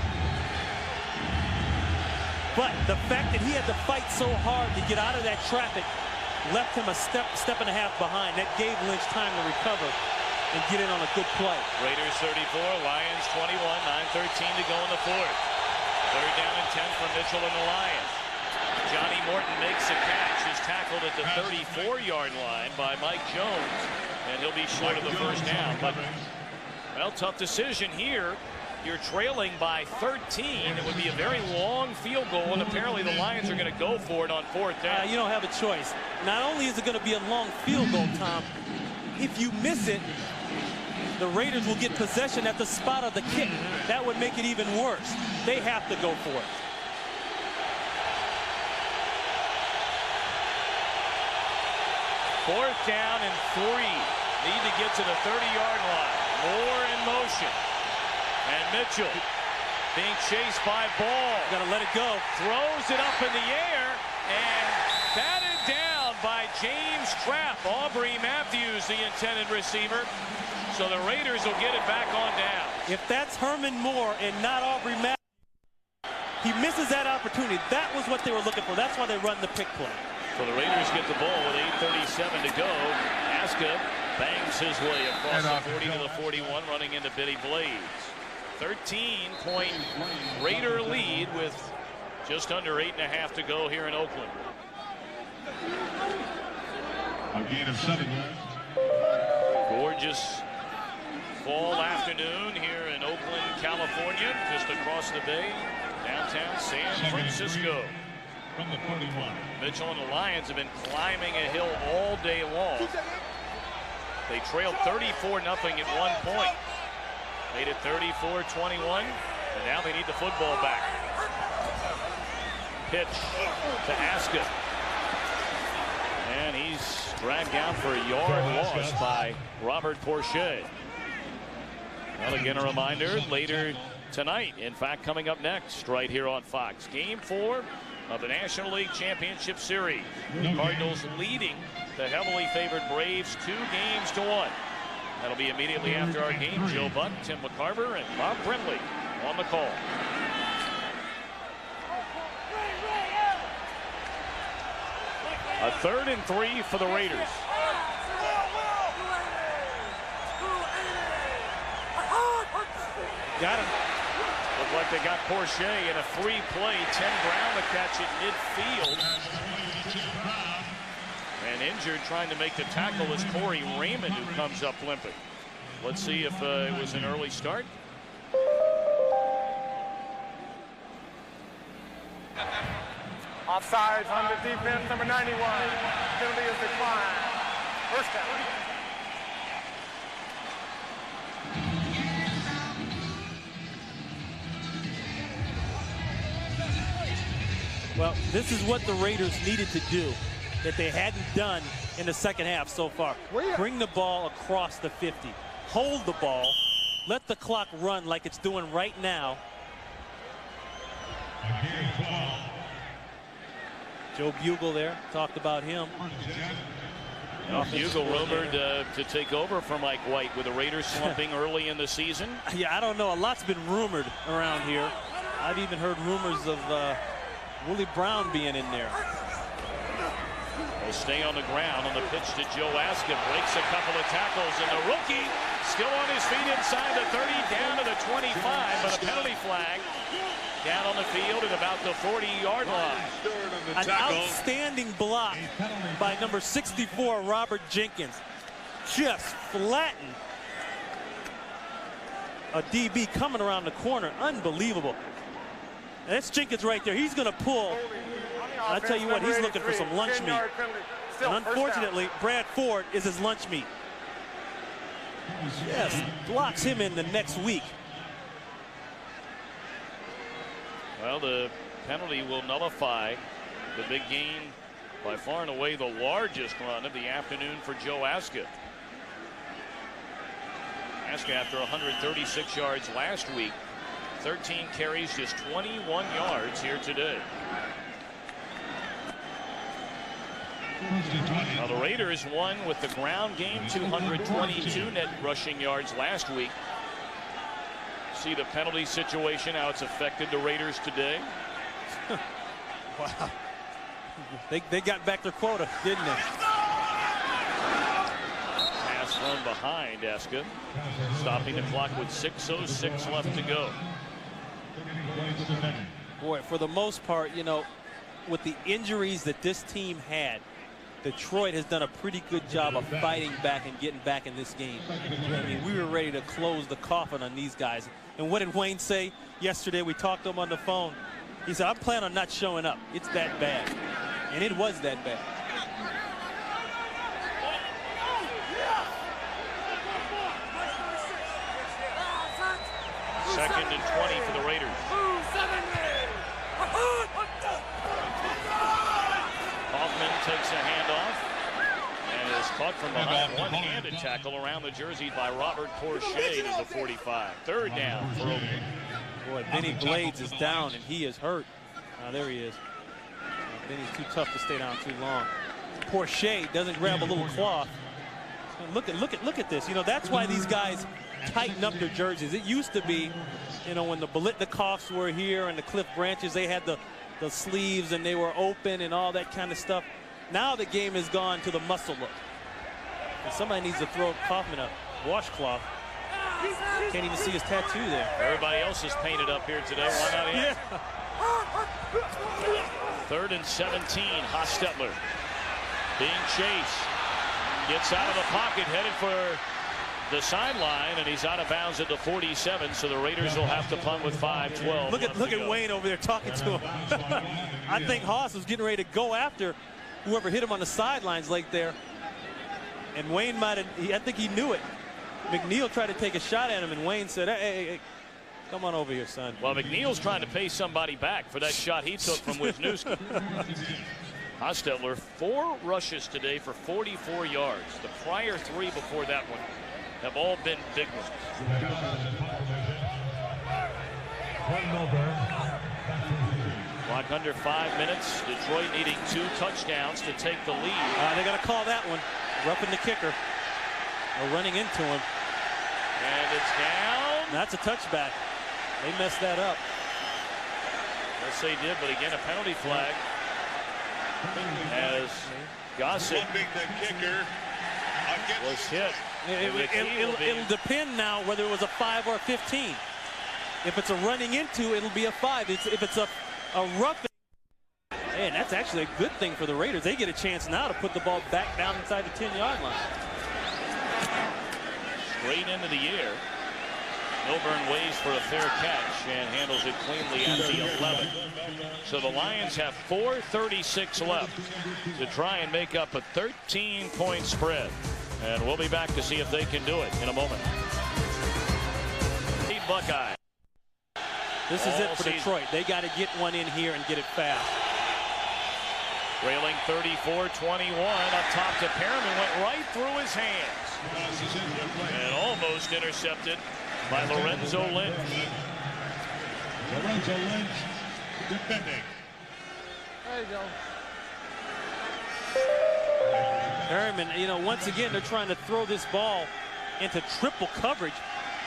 But the fact that he had to fight so hard to get out of that traffic left him a step and a half behind. That gave Lynch time to recover and get in on a good play. Raiders 34, Lions 21, 9:13 to go in the 4th. 3rd down and 10 for Mitchell and the Lions. Johnny Morton makes a catch. Is tackled at the 34-yard line by Mike Jones, and he'll be short of the first down. But, well, tough decision here. You're trailing by 13. It would be a very long field goal, and apparently the Lions are going to go for it on 4th down. You don't have a choice. Not only is it going to be a long field goal, Tom, if you miss it, the Raiders will get possession at the spot of the kick. That would make it even worse. They have to go for it. Fourth down and 3. Need to get to the 30-yard line. Moore in motion. And Mitchell being chased by Ball. Got to let it go. Throws it up in the air and batted down by James Trapp. Aubrey Matthews, the intended receiver. So the Raiders will get it back on down. If that's Herman Moore and not Aubrey Matthews, he misses that opportunity. That was what they were looking for. That's why they run the pick play. So the Raiders get the ball with 8:37 to go. Aska bangs his way across the 40 to the 41, running into Billy Blades. 13-point Raider lead with just under 8.5 to go here in Oakland. A gain of 7. Gorgeous fall afternoon here in Oakland, California, just across the bay, downtown San Francisco. From the 41. Mitchell and the Lions have been climbing a hill all day long. They trailed 34-0 at one point. Made it 34-21, and now they need the football back. Pitch to Aska. And he's dragged down for a yard loss by Robert Porcher. Well, again, a reminder, later tonight, in fact, coming up next, right here on Fox. Game 4 of the National League Championship Series. The Cardinals leading the heavily favored Braves 2-1. That'll be immediately after our game. Joe Buck, Tim McCarver, and Bob Brentley on the call. A 3rd and 3 for the Raiders. Got him. Looked like they got Porcher in a free play. Tim Brown to catch it midfield. And injured, trying to make the tackle, is Corey Raymond, who comes up limping. Let's see if it was an early start. Offsides on the defense, number 91. Penalty is declined. First down. Well, this is what the Raiders needed to do that they hadn't done in the second half so far. Bring the ball across the 50. Hold the ball let the clock run like it's doing right now. Joe Bugle there, talked about him. Bugle rumored to take over for Mike White with the Raiders slumping early in the season. Yeah, I don't know. A lot's been rumored around here. I've even heard rumors of Willie Brown being in there. Will stay on the ground on the pitch to Joe Aska. Breaks a couple of tackles, and the rookie still on his feet inside the 30, down to the 25, but a penalty flag down on the field at about the 40-yard line. An outstanding block by number 64, Robert Jenkins. Just flattened a DB coming around the corner. Unbelievable. And that's Jenkins right there. He's going to pull. I tell you what, he's looking for some lunch meat. And unfortunately, Brad Ford is his lunch meat. Yes, blocks him in the next week. Well, the penalty will nullify the big gain, by far and away the largest run of the afternoon for Joe Aska. Aska, after 136 yards last week, 13 carries, just 21 yards here today. Now the Raiders won with the ground game, 222 net rushing yards last week. See the penalty situation, how it's affected the Raiders today. Wow. They got back their quota, didn't they? Pass run behind Aska, stopping the clock with 6:06 left to go. Boy, for the most part, you know, with the injuries that this team had, Detroit has done a pretty good job of fighting back and getting back in this game. I mean, we were ready to close the coffin on these guys. And what did Wayne say yesterday? We talked to him on the phone. He said, I'm planning on not showing up. It's that bad. And it was that bad. Second and 20 for the Raiders. Hoffman takes a handoff and is caught from behind. One-handed tackle around the jersey by Robert Porcher to the 45. Third down for Oakland. Boy, Benny Blades is down and he is hurt. There he is. Benny's too tough to stay down too long. Porcher doesn't grab a little cloth. Look at this. You know, that's why these guys tighten up their jerseys. It used to be, you know, when the Bolitnikoffs were here and the Cliff Branches, they had the sleeves and they were open and all that kind of stuff. Now the game has gone to the muscle look. And somebody needs to throw Kaufman a washcloth. Can't even see his tattoo there. Everybody else is painted up here today. Why not him? Yeah. Third and 17. Hostetler being chased. Gets out of the pocket, headed for the sideline, and he's out of bounds at the 47, so the Raiders will have to punt with 5:12. Look at Wayne over there talking to him. I think Haas was getting ready to go after whoever hit him on the sidelines like there. And Wayne might have, I think he knew it. McNeil tried to take a shot at him, and Wayne said, hey, come on over here, son. Well, McNeil's trying to pay somebody back for that shot he took from Wisniewski. Hostetler, 4 rushes today for 44 yards. The prior 3 before that one have all been big ones. Clock under 5 minutes. Detroit needing 2 touchdowns to take the lead. They got to call that one. Roughing the kicker. Or running into him. And it's down. That's a touchback. They messed that up. Yes, they did, but again, a penalty flag. As Gossett was hit. It'll depend now whether it was a 5 or a 15. If it's a running into, it'll be a 5. If it's a rough. Man, that's actually a good thing for the Raiders. They get a chance now to put the ball back down inside the 10-yard line. Straight into the air. Milburn waits for a fair catch and handles it cleanly at the 11. So the Lions have 4:36 left to try and make up a 13-point spread. And we'll be back to see if they can do it in a moment. Buckeye. This is it for Detroit. They got to get one in here and get it fast. Trailing 34-21 up top to Perriman, went right through his hands. And almost intercepted by Lorenzo Lynch. Lorenzo Lynch defending. There you go. Harriman, you know, once again, they're trying to throw this ball into triple coverage.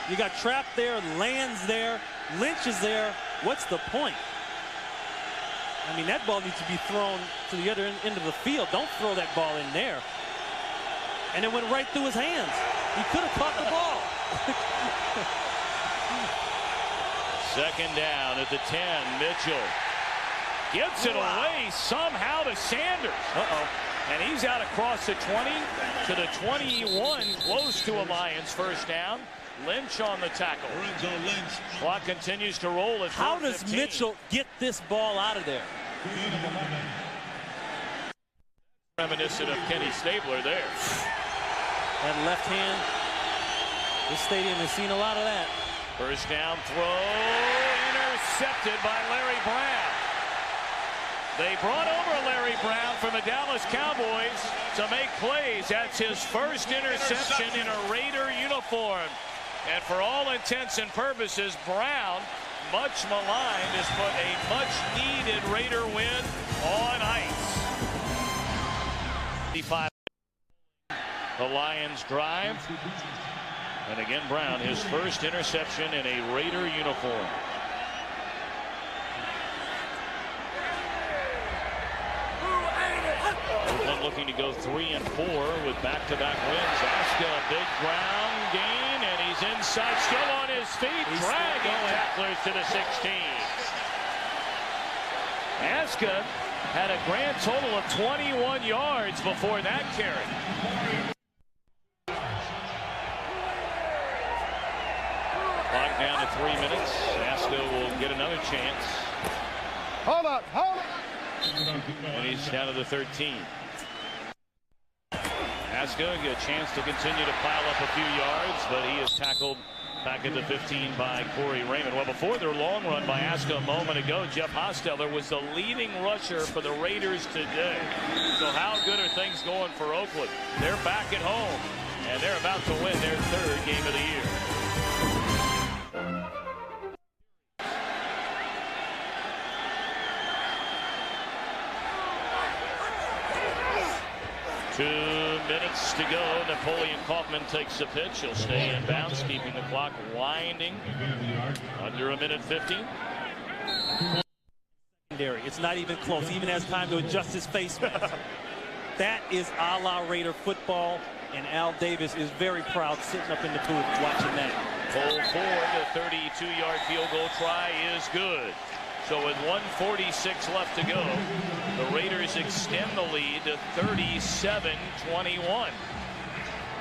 You got Trapp there, Land's there, Lynch is there. What's the point? I mean, that ball needs to be thrown to the other end of the field. Don't throw that ball in there. And it went right through his hands. He could have caught the ball. Second down at the 10. Mitchell gets it away somehow to Sanders. And he's out across the 20 to the 21, close to a Lions first down. Lynch on the tackle. Lorenzo Lynch. Clock continues to roll at 4:15. How does Mitchell get this ball out of there? Reminiscent of Kenny Stabler there. That left hand. This stadium has seen a lot of that. First down throw, intercepted by Larry Brown. They brought over Larry Brown from the Dallas Cowboys to make plays. That's his first interception in a Raider uniform. And for all intents and purposes, Brown, much maligned, has put a much-needed Raider win on ice. 55. The Lions drive. And again, Brown, his first interception in a Raider uniform. Oakland looking to go 3-4 with back-to-back wins. Aska, big ground gain, and he's inside, still on his feet, dragging tacklers to the 16. Aska had a grand total of 21 yards before that carry. Clock down to 3 minutes. Aska will get another chance. Hold up. And he's down to the 13. Aska get a chance to continue to pile up a few yards, but he is tackled back at the 15 by Corey Raymond. Well, before their long run by Aska a moment ago, Jeff Hostetler was the leading rusher for the Raiders today. So how good are things going for Oakland? They're back at home, and they're about to win their third game of the year. 2 minutes to go. Napoleon Kaufman takes the pitch. He'll stay in bounds, keeping the clock winding. Under a minute 15. It's not even close. Even has time to adjust his face mask. That is a la Raider football, and Al Davis is very proud sitting up in the booth watching that. Hole 4, the 32-yard field goal try is good. So with 1:46 left to go, the Raiders extend the lead to 37-21.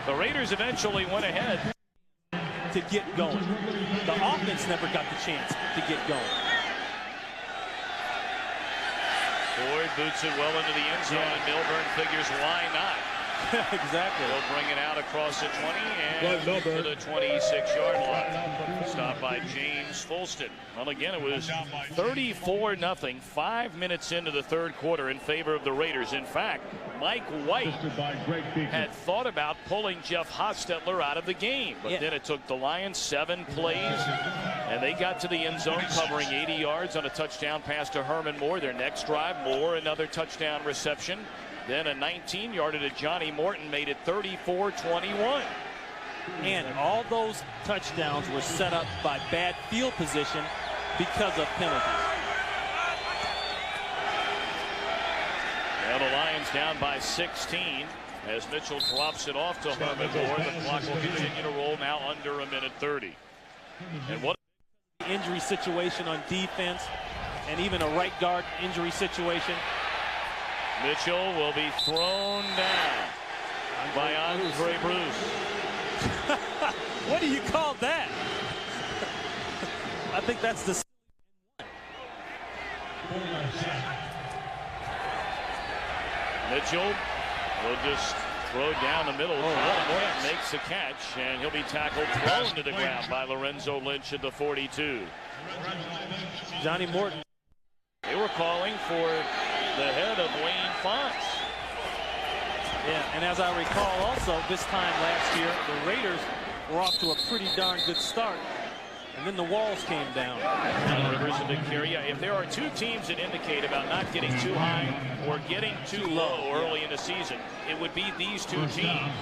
The Raiders eventually went ahead to get going. The offense never got the chance to get going. Ford boots it well into the end zone, and Milburn figures why not. Exactly. They'll bring it out across the 20 and to the 26-yard line. Stopped by James Fulston. Well, again, it was 34-0, 5 minutes into the third quarter in favor of the Raiders. In fact, Mike White had thought about pulling Jeff Hostetler out of the game. But then it took the Lions 7 plays, and they got to the end zone covering 80 yards on a touchdown pass to Herman Moore. Their next drive, Moore, another touchdown reception. Then a 19-yarder to Johnny Morton made it 34-21. And all those touchdowns were set up by bad field position because of penalties. Now the Lions down by 16 as Mitchell drops it off to Herman Moore. The clock will continue to roll now under a minute 30. And what injury situation on defense, and even a right guard injury situation. Mitchell will be thrown down by Andre Bruce. What do you call that? I think that's the... Mitchell will just throw down the middle. Morton makes the catch, and he'll be tackled, thrown to the ground by Lorenzo Lynch at the 42. Johnny Morton. They were calling for the head of Wayne Fonts. Yeah, and as I recall also, this time last year, the Raiders were off to a pretty darn good start. And then the walls came down. Rivers and Victoria. If there are two teams that indicate about not getting too high or getting too low early in the season, it would be these two teams.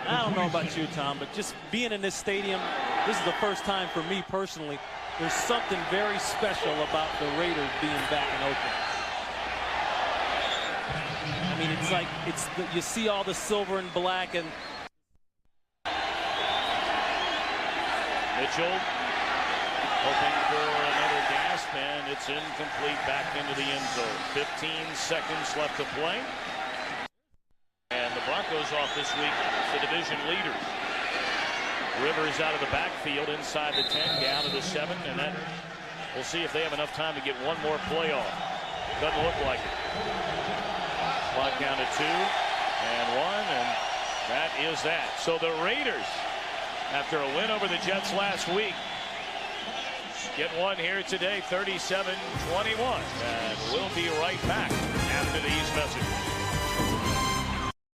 I don't know about you, Tom, but just being in this stadium, this is the first time for me personally. There's something very special about the Raiders being back in Oakland. I mean, it's like you see all the silver and black, and Mitchell hoping for another gasp, and it's incomplete back into the end zone. 15 seconds left to play. And the Broncos off this week, the division leaders. Rivers out of the backfield inside the 10, down to the 7, and then we'll see if they have enough time to get one more play off. Doesn't look like it. Clock down to 2 and 1, and that is that. So the Raiders, after a win over the Jets last week, get one here today, 37-21. And we'll be right back after these messages.